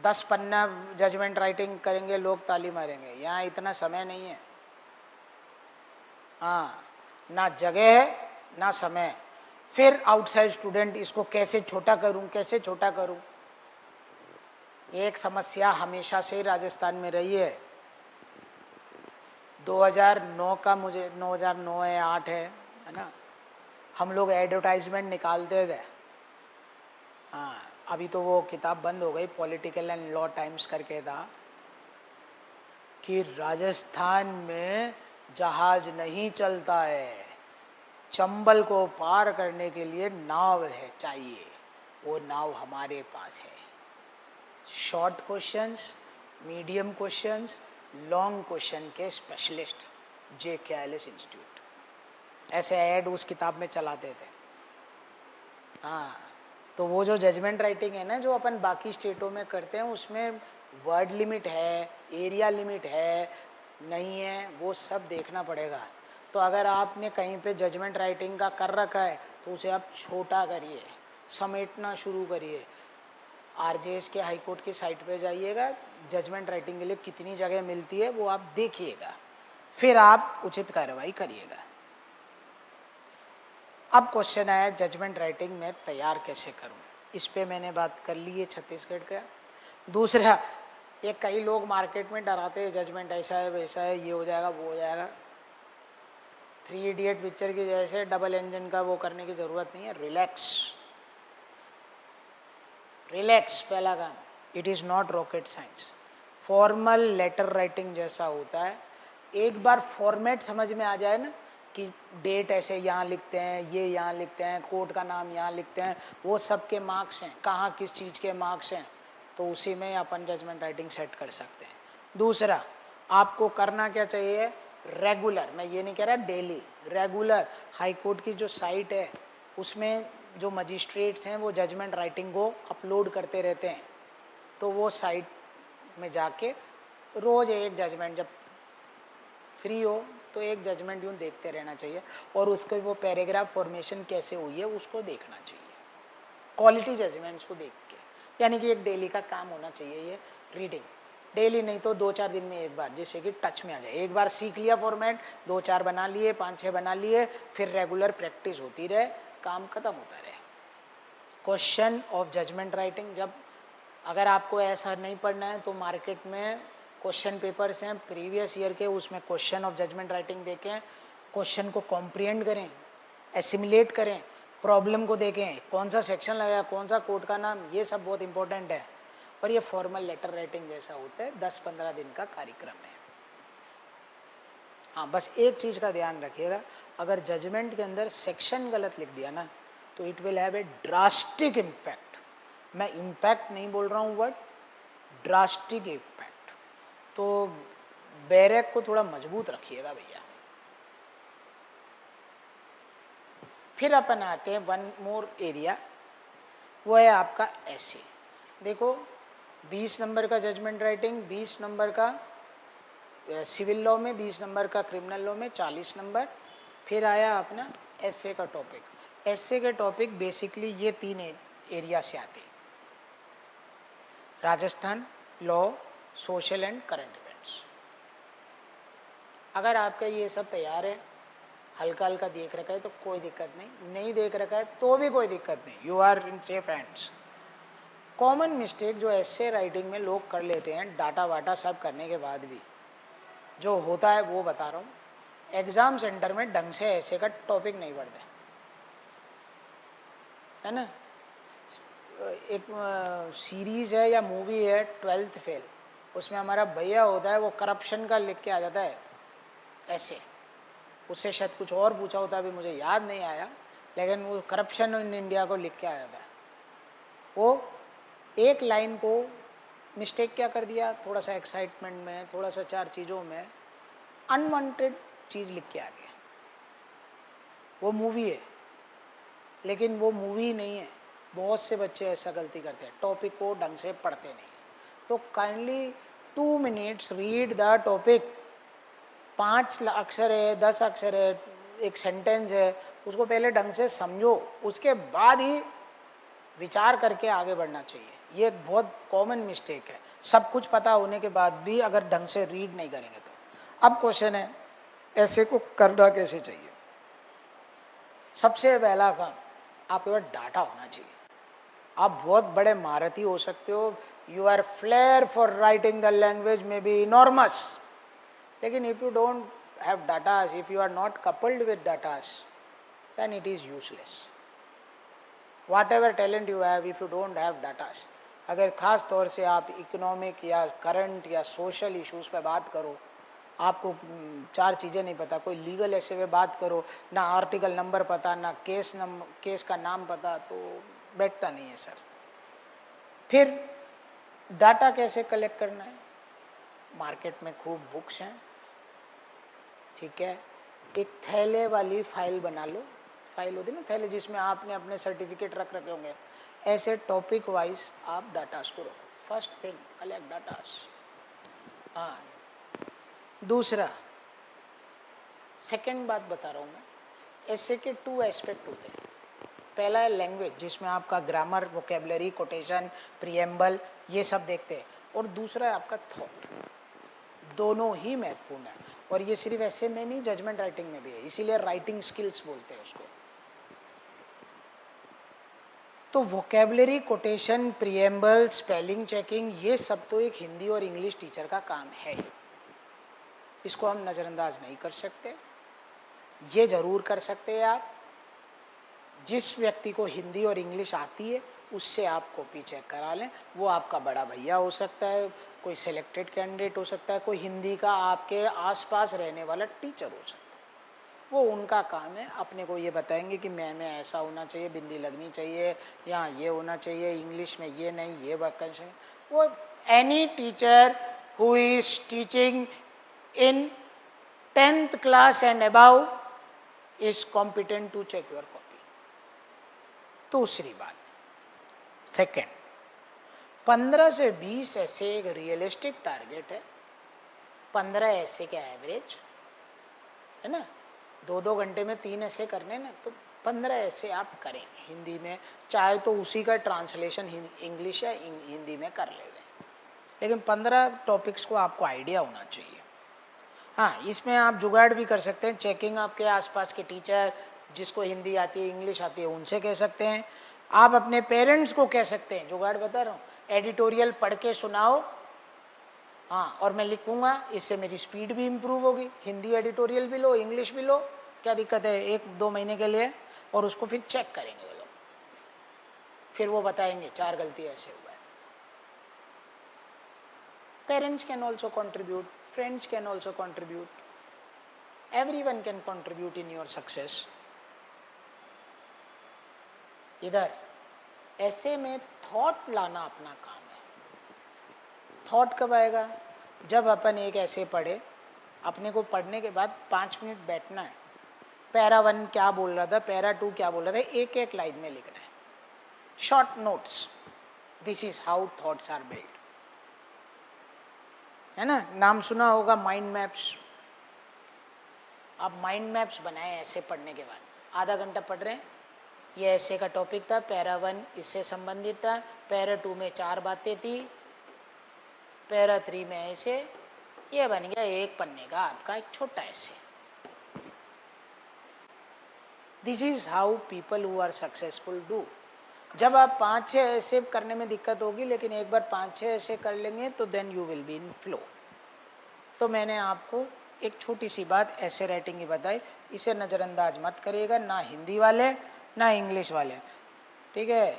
10 पन्ना जजमेंट राइटिंग करेंगे, लोग ताली मारेंगे। यहाँ इतना समय नहीं है, हाँ, ना जगह है ना समय। फिर आउटसाइड स्टूडेंट इसको कैसे छोटा करूं, कैसे छोटा करूं, एक समस्या हमेशा से राजस्थान में रही है। 2009 का, मुझे 2009 है 8 है ना, हम लोग एडवर्टाइजमेंट निकालते थे। हाँ, अभी तो वो किताब बंद हो गई, पॉलिटिकल एंड लॉ टाइम्स करके था, कि राजस्थान में जहाज नहीं चलता है, चंबल को पार करने के लिए नाव है चाहिए, वो नाव हमारे पास है। Short questions, medium questions, long question के स्पेशलिस्ट, JKLS इंस्टीट्यूट, ऐसे ऐड उस किताब में चलाते थे। हाँ, तो वो जो जजमेंट राइटिंग है ना, जो अपन बाकी स्टेटों में करते हैं, उसमें वर्ड लिमिट है, एरिया लिमिट है, नहीं है, वो सब देखना पड़ेगा। तो अगर आपने कहीं पे जजमेंट राइटिंग का कर रखा है, तो उसे आप छोटा करिए, समेटना शुरू करिए। RJS के हाई कोर्ट की साइट पे जाइएगा, जजमेंट राइटिंग के लिए कितनी जगह मिलती है वो आप देखिएगा, फिर आप उचित कार्रवाई करिएगा। अब क्वेश्चन आया, जजमेंट राइटिंग में तैयार कैसे करूं, इस पे मैंने बात कर ली है छत्तीसगढ़ का। दूसरा, ये कई लोग मार्केट में डराते हैं, जजमेंट ऐसा है वैसा है, ये हो जाएगा वो हो जाएगा। 3 इडियट पिक्चर की जैसे डबल इंजन का वो करने की ज़रूरत नहीं है। रिलैक्स, रिलैक्स पहला काम। It is not rocket science, formal letter writing जैसा होता है। एक बार फॉर्मेट समझ में आ जाए ना, कि डेट ऐसे यहाँ लिखते हैं, ये यहाँ लिखते हैं, कोर्ट का नाम यहाँ लिखते हैं, वो सब के मार्क्स हैं, कहाँ किस चीज़ के मार्क्स हैं, तो उसी में अपन जजमेंट राइटिंग सेट कर सकते हैं। दूसरा, आपको करना क्या चाहिए, रेगुलर, मैं ये नहीं कह रहा डेली, रेगुलर हाई कोर्ट की जो साइट है उसमें जो मजिस्ट्रेट्स हैं वो जजमेंट राइटिंग को अपलोड करते रहते हैं, तो वो साइट में जाके रोज़ एक जजमेंट, जब फ्री हो तो एक जजमेंट यूँ देखते रहना चाहिए, और उसके वो पैराग्राफ फॉर्मेशन कैसे हुई है उसको देखना चाहिए, क्वालिटी जजमेंट्स को देख के। यानी कि एक डेली का काम होना चाहिए ये रीडिंग, डेली नहीं तो 2-4 दिन में एक बार, जिससे कि टच में आ जाए। एक बार सीख लिया फॉर्मेट, 2-4 बना लिए, 5-6 बना लिए, फिर रेगुलर प्रैक्टिस होती रहे, काम खत्म होता रहे। क्वेश्चन ऑफ जजमेंट राइटिंग, जब अगर आपको ऐसा नहीं पढ़ना है तो मार्केट में क्वेश्चन पेपर्स हैं प्रीवियस ईयर के, उसमें क्वेश्चन ऑफ जजमेंट राइटिंग देखें, क्वेश्चन को कॉम्प्रिहेंड करें, एसिमुलेट करें, प्रॉब्लम को देखें, कौन सा सेक्शन लगा, कौन सा कोड का नाम, ये सब बहुत इंपॉर्टेंट है। और ये फॉर्मल लेटर राइटिंग जैसा होता है, 10-15 दिन का कार्यक्रम है। हाँ, बस एक चीज़ का ध्यान रखिएगा, अगर जजमेंट के अंदर सेक्शन गलत लिख दिया ना, तो it will have a drastic impact. मैं इम्पैक्ट नहीं बोल रहा हूँ, बट ड्रास्टिक इम्पैक्ट। तो बैरक को थोड़ा मजबूत रखिएगा भैया। फिर अपन आते हैं वन मोर एरिया, वो है आपका ऐसे। देखो 20 नंबर का जजमेंट राइटिंग, 20 नंबर का सिविल लॉ में, 20 नंबर का क्रिमिनल लॉ में, 40 नंबर। फिर आया अपना एसए का टॉपिक। एसए के टॉपिक बेसिकली ये 3 एरिया से आते हैं, Rajasthan law, social and current events. अगर आपका ये सब तैयार है, हल्का हल्का देख रखा है तो कोई दिक्कत नहीं, नहीं देख रखा है तो भी कोई दिक्कत नहीं, you are in safe hands. Common mistake जो एसे राइटिंग में लोग कर लेते हैं, डाटा वाटा सब करने के बाद भी जो होता है वो बता रहा हूँ। एग्जाम सेंटर में ढंग से ऐसे का टॉपिक नहीं पढ़ते, है ना। एक सीरीज है या मूवी है 12th फेल, उसमें हमारा भैया होता है, वो करप्शन का लिख के आ जाता है ऐसे। उससे शायद कुछ और पूछा होता है, अभी मुझे याद नहीं आया, लेकिन वो करप्शन इन इंडिया को लिख के आ जाता है। वो एक लाइन को मिस्टेक क्या कर दिया, थोड़ा सा एक्साइटमेंट में, थोड़ा सा 4 चीज़ों में अनवांटेड चीज़ लिख के आ गया। वो मूवी है, लेकिन वो मूवी नहीं है। बहुत से बच्चे ऐसा गलती करते हैं, टॉपिक को ढंग से पढ़ते नहीं। तो kindly 2 minutes read the topic. 5 अक्षर है, 10 अक्षर है, एक सेंटेंस है, उसको पहले ढंग से समझो, उसके बाद ही विचार करके आगे बढ़ना चाहिए। ये एक बहुत कॉमन मिस्टेक है, सब कुछ पता होने के बाद भी अगर ढंग से रीड नहीं करेंगे तो। अब क्वेश्चन है ऐसे को करना कैसे चाहिए। सबसे पहला काम, आपके पास डाटा होना चाहिए। आप बहुत बड़े महारथी हो सकते हो, you are flair for writing the language में बी इनॉर्मस, लेकिन if you don't have datas, if you are not coupled with datas, then it is useless. Whatever talent you have, if you don't have datas. अगर खास तौर से आप economic या current या social issues पे बात करो, आपको 4 चीज़ें नहीं पता, कोई लीगल ऐसे में बात करो, ना आर्टिकल नंबर पता, ना केस का नाम पता, तो बैठता नहीं है सर। फिर डाटा कैसे कलेक्ट करना है। मार्केट में खूब बुक्स हैं, ठीक है। एक थैले वाली फाइल बना लो, फाइल होती है ना थैले, जिसमें आपने अपने सर्टिफिकेट रख रखे होंगे, ऐसे टॉपिक वाइज आप डाटास को रखो। First thing, collect datas. हाँ, दूसरा, सेकंड बात बता रहा हूँ मैं, ऐसे के 2 एस्पेक्ट होते हैं। पहला है लैंग्वेज, जिसमें आपका ग्रामर, वोकेबलरी, कोटेशन, प्रीएम्बल, ये सब देखते हैं। और दूसरा है आपका थॉट। दोनों ही महत्वपूर्ण है, और ये सिर्फ ऐसे में नहीं, जजमेंट राइटिंग में भी है, इसीलिए राइटिंग स्किल्स बोलते हैं उसको। तो vocabulary, quotation, preamble, spelling checking, ये सब तो एक हिंदी और इंग्लिश टीचर का काम है, इसको हम नज़रअंदाज नहीं कर सकते। ये जरूर कर सकते हैं आप, जिस व्यक्ति को हिंदी और इंग्लिश आती है उससे आप कॉपी चेक करा लें। वो आपका बड़ा भैया हो सकता है, कोई सिलेक्टेड कैंडिडेट हो सकता है, कोई हिंदी का आपके आसपास रहने वाला टीचर हो सकता है। वो उनका काम है, अपने को ये बताएंगे कि मैं ऐसा होना चाहिए, बिंदी लगनी चाहिए, यहाँ ये होना चाहिए, इंग्लिश में ये नहीं, ये वैकेंसी। वो any teacher who is teaching in 10th class and above is competent to check your copy. दूसरी बात, सेकेंड, 15 से 20 ऐसे एक रियलिस्टिक टारगेट है। 15 ऐसे का एवरेज है ना, 2-2 घंटे में 3 ऐसे करने ना, तो 15 ऐसे आप करें हिंदी में, चाहे तो उसी का ट्रांसलेशन इंग्लिश या हिंदी में कर ले, लेकिन 15 टॉपिक्स को आपको आइडिया होना चाहिए। हाँ, इसमें आप जुगाड़ भी कर सकते हैं, चेकिंग आपके आसपास के टीचर जिसको हिंदी आती है, इंग्लिश आती है, उनसे कह सकते हैं। आप अपने पेरेंट्स को कह सकते हैं, जुगाड़ बता रहा हूँ, एडिटोरियल पढ़ के सुनाओ, हाँ, और मैं लिखूंगा, इससे मेरी स्पीड भी इम्प्रूव होगी। हिंदी एडिटोरियल भी लो, इंग्लिश भी लो, क्या दिक्कत है, 1-2 महीने के लिए, और उसको फिर चेक करेंगे वो लोग, फिर वो बताएंगे 4 गलती ऐसे हुआ है। Parents can also contribute, friends can also contribute, everyone can contribute in your success. इधर ऐसे में थॉट लाना अपना काम है। थॉट कब आएगा? जब अपन एक ऐसे पढ़े, अपने को पढ़ने के बाद 5 मिनट बैठना है, पैरा 1 क्या बोल रहा था, पैरा 2 क्या बोल रहा था, एक एक लाइन में लिखना है, short notes. This is how thoughts are build, है ना। नाम सुना होगा माइंड मैप्स। आप माइंड मैप्स बनाए ऐसे पढ़ने के बाद, आधा घंटा पढ़ रहे हैं, ये ऐसे का टॉपिक था, पैरा 1 इससे संबंधित था, पैरा 2 में 4 बातें थी, पैरा 3 में ऐसे, ये बन गया एक पन्ने का आपका एक छोटा ऐसे। This is how people who are successful do. जब आप 5-6 ऐसे करने में दिक्कत होगी, लेकिन एक बार 5-6 ऐसे कर लेंगे तो then you will be in flow. तो मैंने आपको एक छोटी सी बात ऐसे राइटिंग की बताई, इसे नज़रअंदाज मत करिएगा, ना हिंदी वाले ना इंग्लिश वाले, ठीक है।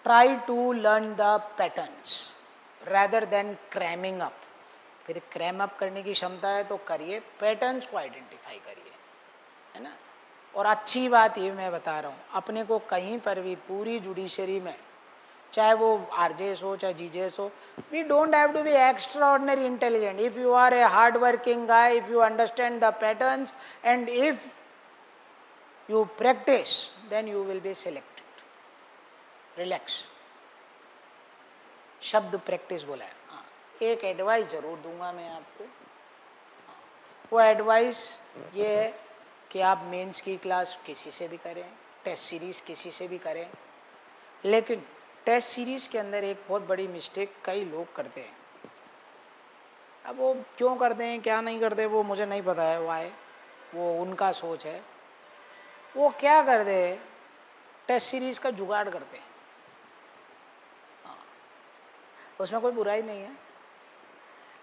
Try to learn the patterns rather than cramming up. फिर क्रैम अप करने की क्षमता है तो करिए, पैटर्न्स को आइडेंटिफाई करिए, है ना। और अच्छी बात ये मैं बता रहा हूँ, अपने को कहीं पर भी पूरी जुडिशरी में, चाहे वो आरजेएस हो चाहे जीजेएस हो, we don't have to be extraordinary intelligent. If you are a hard working guy, if you understand the patterns and if you practice, then you will be selected. Relax, शब्द practice बोला है। हाँ, एक advice जरूर दूंगा मैं आपको। वो एडवाइस ये है कि आप मेंस की क्लास किसी से भी करें, टेस्ट सीरीज किसी से भी करें, लेकिन टेस्ट सीरीज के अंदर एक बहुत बड़ी मिस्टेक कई लोग करते हैं। अब वो क्यों करते हैं क्या नहीं करते वो मुझे नहीं पता है, वाई, वो उनका सोच है। वो क्या करते हैं, टेस्ट सीरीज का जुगाड़ करते हैं। उसमें कोई बुराई नहीं है,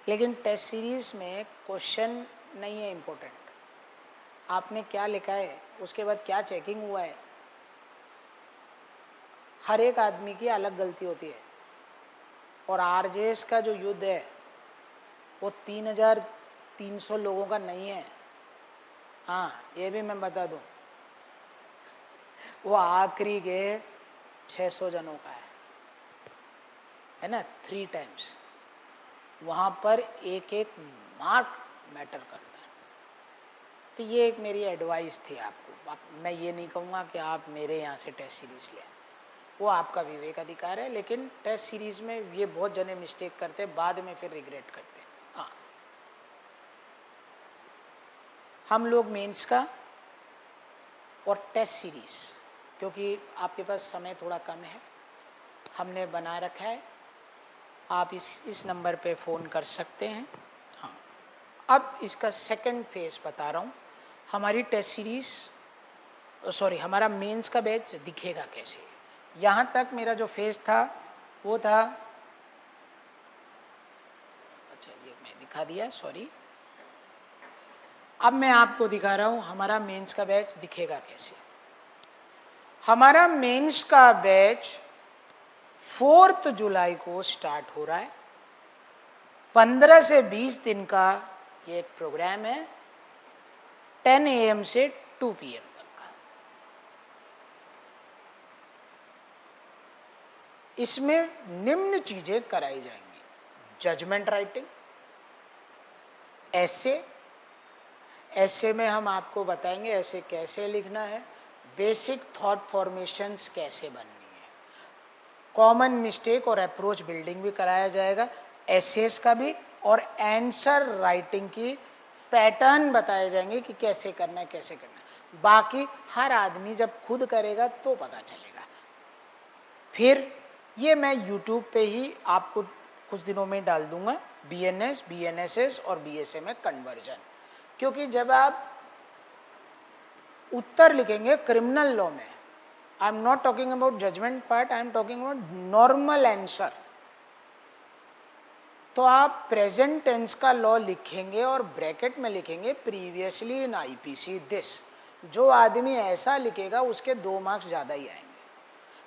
लेकिन टेस्ट सीरीज में क्वेश्चन नहीं है इम्पोर्टेंट, आपने क्या लिखा है, उसके बाद क्या चेकिंग हुआ है। हर एक आदमी की अलग गलती होती है। और आरजेएस का जो युद्ध है वो 3300 लोगों का नहीं है। हाँ, ये भी मैं बता दूं, वो आखिरी के 600 जनों का है ना, 3 टाइम्स। वहाँ पर एक एक मार्क मैटर करता है। तो ये एक मेरी एडवाइस थी आपको। मैं ये नहीं कहूँगा कि आप मेरे यहाँ से टेस्ट सीरीज लें, वो आपका विवेक अधिकार है, लेकिन टेस्ट सीरीज में ये बहुत जने मिस्टेक करते हैं, बाद में फिर रिग्रेट करते हैं। हाँ, हम लोग मेंस का और टेस्ट सीरीज, क्योंकि आपके पास समय थोड़ा कम है, हमने बना रखा है, आप इस नंबर पे फ़ोन कर सकते हैं। हाँ, अब इसका सेकंड फेज बता रहा हूँ। हमारी टेस्ट सीरीज, सॉरी, हमारा मेंस का बैच दिखेगा कैसे। यहाँ तक मेरा जो फेज था वो था, अच्छा ये मैं दिखा दिया, सॉरी। अब मैं आपको दिखा रहा हूँ हमारा मेंस का बैच दिखेगा कैसे। हमारा मेंस का बैच 4 जुलाई को स्टार्ट हो रहा है। 15 से 20 दिन का ये एक प्रोग्राम है, 10 AM से 2 PM तक का। इसमें निम्न चीजें कराई जाएंगी: जजमेंट राइटिंग, ऐसे में हम आपको बताएंगे ऐसे कैसे लिखना है, बेसिक थॉट फॉर्मेशंस कैसे बननी है, कॉमन मिस्टेक और अप्रोच बिल्डिंग भी कराया जाएगा, एसेस का भी, और आंसर राइटिंग की पैटर्न बताए जाएंगे कि कैसे करना है कैसे करना है। बाकी हर आदमी जब खुद करेगा तो पता चलेगा। फिर ये मैं YouTube पे ही आपको कुछ दिनों में डाल दूंगा, BNS, BNSS और BSA में कन्वर्जन। क्योंकि जब आप उत्तर लिखेंगे क्रिमिनल लॉ में, I am not talking about judgment part, I am talking about normal answer, तो आप प्रेजेंट टेंस का लॉ लिखेंगे और ब्रैकेट में लिखेंगे प्रीवियसली इन IPC दिस। जो आदमी ऐसा लिखेगा उसके 2 मार्क्स ज़्यादा ही आएंगे,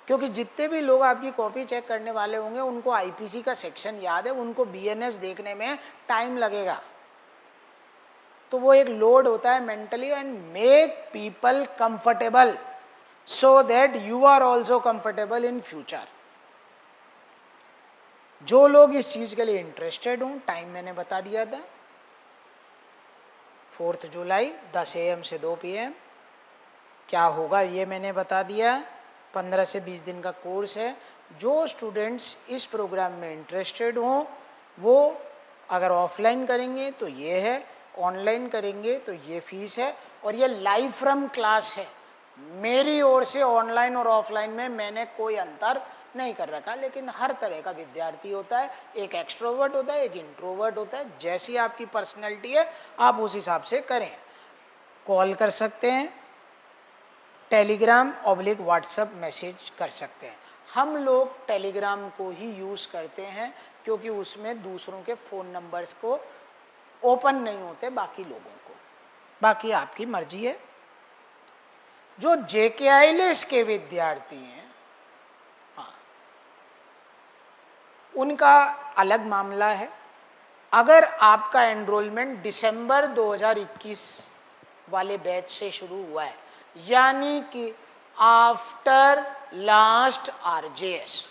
क्योंकि जितने भी लोग आपकी कॉपी चेक करने वाले होंगे उनको IPC का सेक्शन याद है, उनको BNS देखने में टाइम लगेगा। तो वो एक लोड होता है mentally, and make people comfortable so that you are also comfortable in future. जो लोग इस चीज के लिए इंटरेस्टेड हों, टाइम मैंने बता दिया था, 4 जुलाई 10 AM से 2 PM। क्या होगा ये मैंने बता दिया। 15 से 20 दिन का कोर्स है। जो स्टूडेंट्स इस प्रोग्राम में इंटरेस्टेड हों वो अगर ऑफलाइन करेंगे तो ये है, ऑनलाइन करेंगे तो ये फीस है, और ये लाइव फ्रॉम क्लास है। मेरी ओर से ऑनलाइन और ऑफलाइन में मैंने कोई अंतर नहीं कर रखा, लेकिन हर तरह का विद्यार्थी होता है, एक एक्सट्रोवर्ट होता है, एक इंट्रोवर्ट होता है। जैसी आपकी पर्सनैलिटी है आप उस हिसाब से करें। कॉल कर सकते हैं, टेलीग्राम ऑब्लिक व्हाट्सएप मैसेज कर सकते हैं। हम लोग टेलीग्राम को ही यूज़ करते हैं क्योंकि उसमें दूसरों के फ़ोन नंबर्स को ओपन नहीं होते बाकी लोगों को। बाकी आपकी मर्जी है। जो JKILS के विद्यार्थी हैं, हाँ, उनका अलग मामला है। अगर आपका एनरोलमेंट दिसंबर 2021 वाले बैच से शुरू हुआ है, यानी कि आफ्टर लास्ट RJS,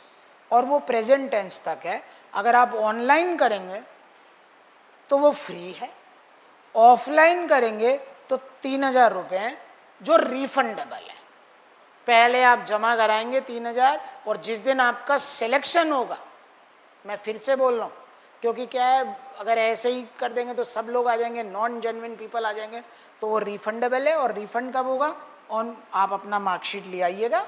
और वो प्रेजेंट टेंस तक है, अगर आप ऑनलाइन करेंगे तो वो फ्री है, ऑफलाइन करेंगे तो 3000 रुपये जो रिफंडेबल है। पहले आप जमा कराएंगे 3000, और जिस दिन आपका सिलेक्शन होगा, मैं फिर से बोल रहा हूँ क्योंकि क्या है, अगर ऐसे ही कर देंगे तो सब लोग आ जाएंगे, नॉन जेन्युइन पीपल आ जाएंगे, तो वो रिफंडेबल है। और रिफंड कब होगा? ऑन आप अपना मार्कशीट ले आइएगा,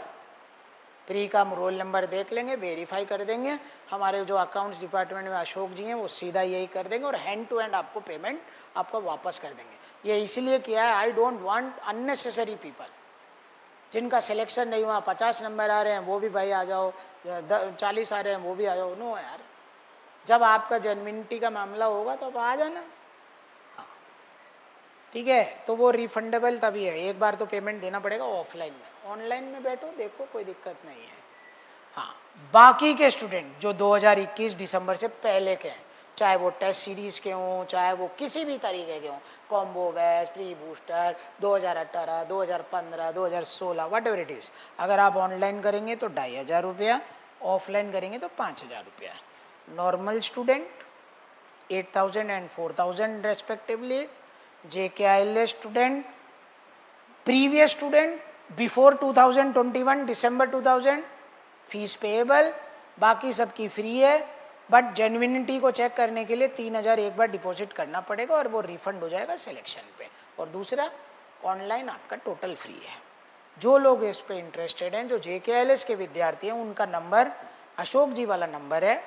प्री का रोल नंबर देख लेंगे, वेरीफाई कर देंगे। हमारे जो अकाउंट्स डिपार्टमेंट में अशोक जी हैं वो सीधा यही कर देंगे और हैंड टू हैंड आपको पेमेंट आपको वापस कर देंगे। ये इसलिए किया है, I don't want unnecessary people. जिनका सिलेक्शन नहीं हुआ, 50 नंबर आ रहे हैं वो भी भाई आ जाओ, 40 आ रहे हैं वो भी आ जाओ। नो यार, जब आपका जेन्युइनिटी का मामला होगा तो आप आ जाना। हाँ ठीक है, तो वो रिफंडेबल तभी है, एक बार तो पेमेंट देना पड़ेगा ऑफलाइन में। ऑनलाइन में बैठो देखो कोई दिक्कत नहीं है। हाँ, बाकी के स्टूडेंट जो 2021 दिसंबर से पहले के हैं, चाहे वो टेस्ट सीरीज के हों, चाहे वो किसी भी तरीके के हों, combo batch, pre booster, 2018, 2015, 2016, what ever it is, अगर आप ऑनलाइन करेंगे तो 2500 रुपया, ऑफलाइन करेंगे तो 5000 रुपया। Normal student 8000 and 4000 respectively. JKILS student, previous student before 2021 December 2000 fees payable, बाकी सबकी फ्री है। बट जेन्युइनिटी को चेक करने के लिए 3000 एक बार डिपॉजिट करना पड़ेगा और वो रिफंड हो जाएगा सिलेक्शन पे। और दूसरा, ऑनलाइन आपका टोटल फ्री है। जो लोग इस पे इंटरेस्टेड हैं, जो JKILS के विद्यार्थी हैं, उनका नंबर अशोक जी वाला नंबर है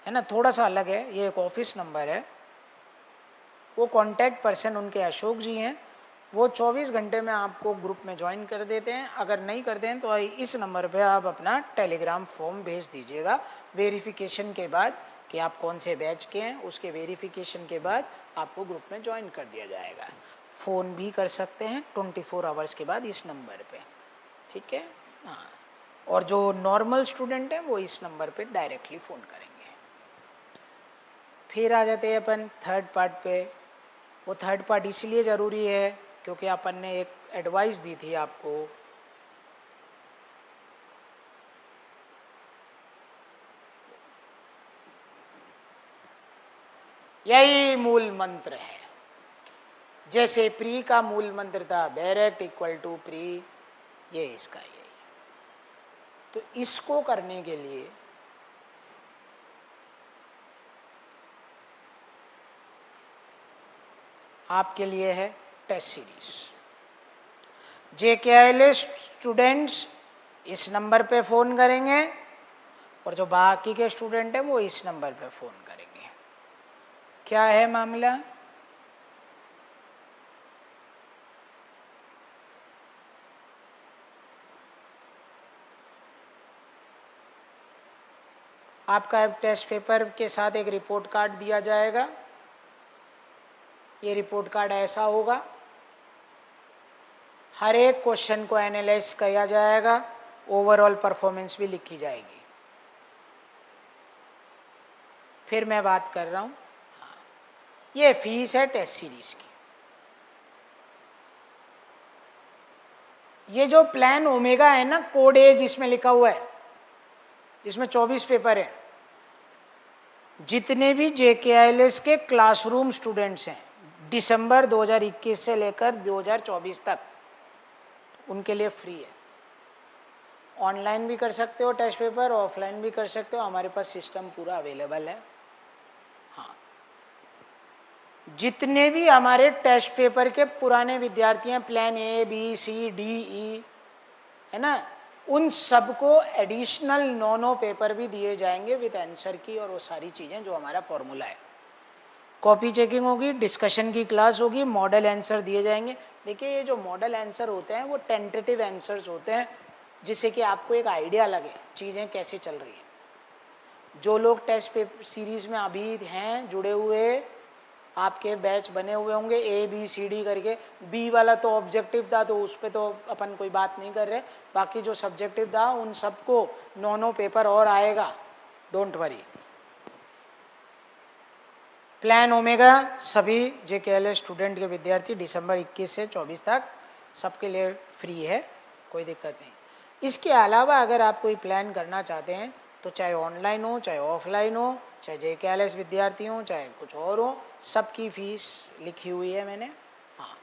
ना, थोड़ा सा अलग है, ये एक ऑफिस नंबर है। वो कॉन्टैक्ट पर्सन उनके अशोक जी हैं, वो 24 घंटे में आपको ग्रुप में ज्वाइन कर देते हैं। अगर नहीं करते हैं तो इस नंबर पे आप अपना टेलीग्राम फॉर्म भेज दीजिएगा वेरिफिकेशन के बाद कि आप कौन से बैच के हैं। उसके वेरिफिकेशन के बाद आपको ग्रुप में ज्वाइन कर दिया जाएगा। फ़ोन भी कर सकते हैं 24 आवर्स के बाद इस नंबर पे, ठीक है। हाँ, और जो नॉर्मल स्टूडेंट हैं वो इस नंबर पे डायरेक्टली फ़ोन करेंगे। फिर आ जाते हैं अपन थर्ड पार्ट पे। वो थर्ड पार्ट इसलिए ज़रूरी है क्योंकि अपन ने एक एडवाइस दी थी आपको, यही मूल मंत्र है। जैसे प्री का मूल मंत्र था बैरेक्ट इक्वल टू प्री, ये इसका यही। तो इसको करने के लिए आपके लिए है टेस्ट सीरीज। JKILS स्टूडेंट्स इस नंबर पे फ़ोन करेंगे और जो बाकी के स्टूडेंट हैं वो इस नंबर पे फ़ोन करेंगे। क्या है मामला? आपका टेस्ट पेपर के साथ एक रिपोर्ट कार्ड दिया जाएगा। ये रिपोर्ट कार्ड ऐसा होगा, हर एक क्वेश्चन को एनालाइज किया जाएगा, ओवरऑल परफॉर्मेंस भी लिखी जाएगी। फिर मैं बात कर रहा हूँ, ये फीस है टेस्ट सीरीज की। ये जो प्लान ओमेगा है ना, कोड एज इसमें लिखा हुआ है, इसमें 24 पेपर है। जितने भी JKILS के क्लासरूम स्टूडेंट्स हैं दिसंबर 2021 से लेकर 2024 तक, उनके लिए फ्री है। ऑनलाइन भी कर सकते हो टेस्ट पेपर, ऑफलाइन भी कर सकते हो, हमारे पास सिस्टम पूरा अवेलेबल है। हाँ, जितने भी हमारे टेस्ट पेपर के पुराने विद्यार्थी हैं, plan A, B, C, D, E, है ना, उन सबको एडिशनल 9 पेपर भी दिए जाएंगे विद आंसर की और वो सारी चीजें जो हमारा फॉर्मूला है। कॉपी चेकिंग होगी, डिस्कशन की क्लास होगी, मॉडल आंसर दिए जाएंगे। देखिए ये जो मॉडल आंसर होते हैं वो टेंटेटिव आंसर्स होते हैं, जिससे कि आपको एक आइडिया लगे चीज़ें कैसे चल रही हैं। जो लोग टेस्ट पेपर सीरीज में अभी हैं जुड़े हुए, आपके बैच बने हुए होंगे ABCD करके, बी वाला तो ऑब्जेक्टिव था तो उस पर तो अपन कोई बात नहीं कर रहे, बाकी जो सब्जेक्टिव था उन सबको 9 पेपर और आएगा, डोंट वरी। प्लान ओमेगा सभी JKILS स्टूडेंट के विद्यार्थी दिसंबर 21 से 24 तक सबके लिए फ्री है, कोई दिक्कत नहीं। इसके अलावा अगर आप कोई प्लान करना चाहते हैं तो चाहे ऑनलाइन हो, चाहे ऑफलाइन हो, चाहे JKILS विद्यार्थी हो, चाहे कुछ और हो, सबकी फीस लिखी हुई है मैंने। हाँ,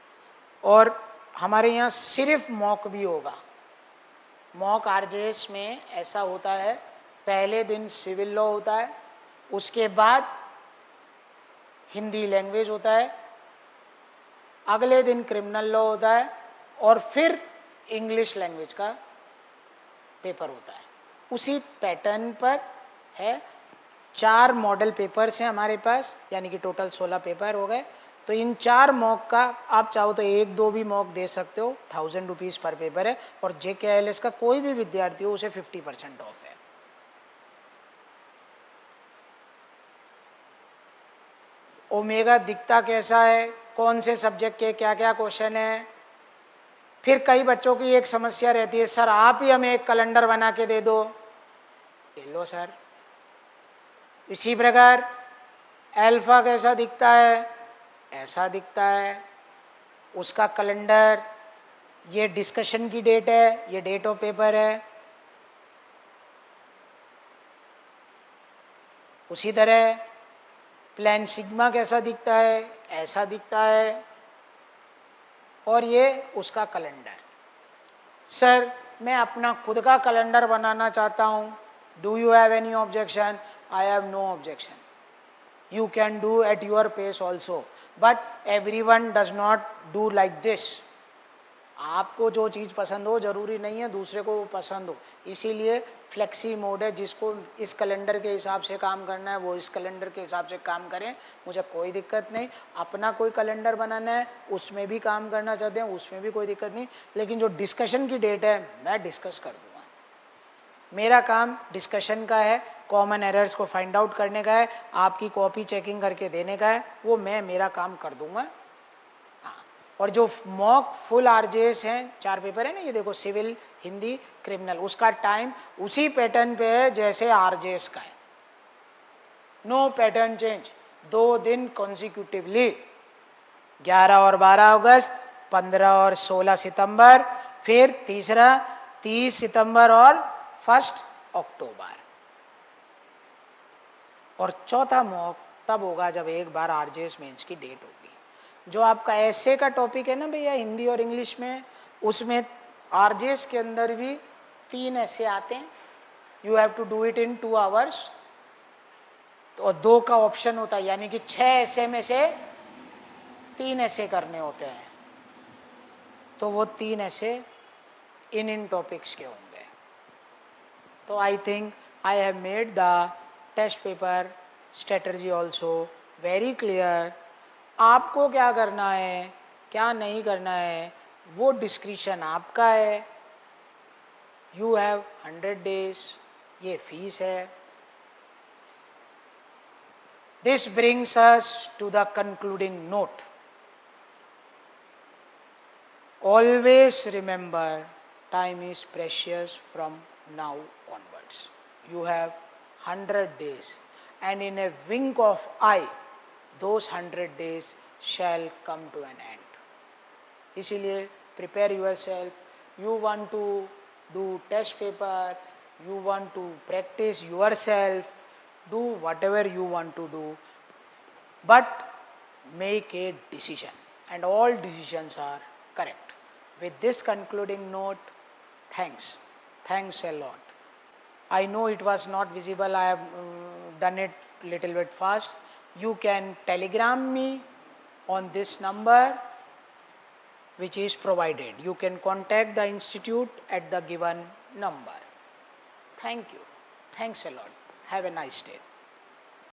और हमारे यहाँ सिर्फ मॉक भी होगा। मॉक RJS में ऐसा होता है, पहले दिन सिविल लॉ होता है, उसके बाद हिंदी लैंग्वेज होता है, अगले दिन क्रिमिनल लॉ होता है और फिर इंग्लिश लैंग्वेज का पेपर होता है। उसी पैटर्न पर है। 4 मॉडल पेपर्स हैं हमारे पास, यानी कि टोटल 16 पेपर हो गए। तो इन 4 मॉक का आप चाहो तो 1-2 भी मॉक दे सकते हो, 1000 रुपीज़ पर पेपर है। और JKILS का कोई भी विद्यार्थी हो उसे 50% ऑफ है। ओमेगा दिखता कैसा है, कौन से सब्जेक्ट के क्या क्या क्वेश्चन है। फिर कई बच्चों की एक समस्या रहती है, सर आप ही हमें एक कैलेंडर बना के दे दो। ले लो सर। इसी प्रकार अल्फा कैसा दिखता है, ऐसा दिखता है, उसका कैलेंडर, ये डिस्कशन की डेट है, ये डेट ऑफ पेपर है। उसी तरह प्लान सिग्मा कैसा दिखता है, ऐसा दिखता है, और ये उसका कैलेंडर। सर मैं अपना खुद का कैलेंडर बनाना चाहता हूँ, do you have any objection? I have no objection, you can do at your pace also, but everyone does not do like this. आपको जो चीज़ पसंद हो जरूरी नहीं है दूसरे को वो पसंद हो, इसीलिए फ्लेक्सी मोड है। जिसको इस कैलेंडर के हिसाब से काम करना है वो इस कैलेंडर के हिसाब से काम करें, मुझे कोई दिक्कत नहीं। अपना कोई कैलेंडर बनाना है उसमें भी काम करना चाहते हैं, उसमें भी कोई दिक्कत नहीं। लेकिन जो डिस्कशन की डेट है मैं डिस्कस कर दूंगा। मेरा काम डिस्कशन का है, कॉमन एरर्स को फाइंड आउट करने का है, आपकी कॉपी चेकिंग करके देने का है, वो मैं मेरा काम कर दूंगा। और जो मॉक फुल RJS हैं, 4 पेपर है ना, ये देखो सिविल, हिंदी, क्रिमिनल, उसका टाइम उसी पैटर्न पे है जैसे RJS का है, नो पैटर्न चेंज। 2 दिन कॉन्सिक्यूटिवली, 11 और 12 अगस्त, 15 और 16 सितंबर, फिर तीसरा 30 सितंबर और 1 अक्टूबर। और चौथा मॉक तब होगा जब एक बार RJS मेंस की डेट होगी। जो आपका ऐसे का टॉपिक है ना भैया हिंदी और इंग्लिश में, उसमें RJS के अंदर भी 3 ऐसे आते हैं, you have to do it in 2 hours. तो 2 का ऑप्शन होता है, यानी कि 6 ऐसे में से 3 ऐसे करने होते हैं। तो वो 3 ऐसे इन टॉपिक्स के होंगे। तो I think I have made the test paper strategy also very clear. आपको क्या करना है क्या नहीं करना है वो डिस्क्रिप्शन आपका है। यू हैव 100 days, ये फीस है। This brings us to the concluding note. Always remember, time is precious from now onwards. You have 100 days and in a wink of eye those 100 days shall come to an end. इसीलिए prepare yourself. You want to do test paper, you want to practice yourself, do whatever you want to do, but make a decision, and all decisions are correct. With this concluding note, thanks a lot. I know it was not visible, I have done it little bit fast. You can telegram me on this number which is provided. You can contact the institute at the given number. Thank you. Thanks a lot. Have a nice day.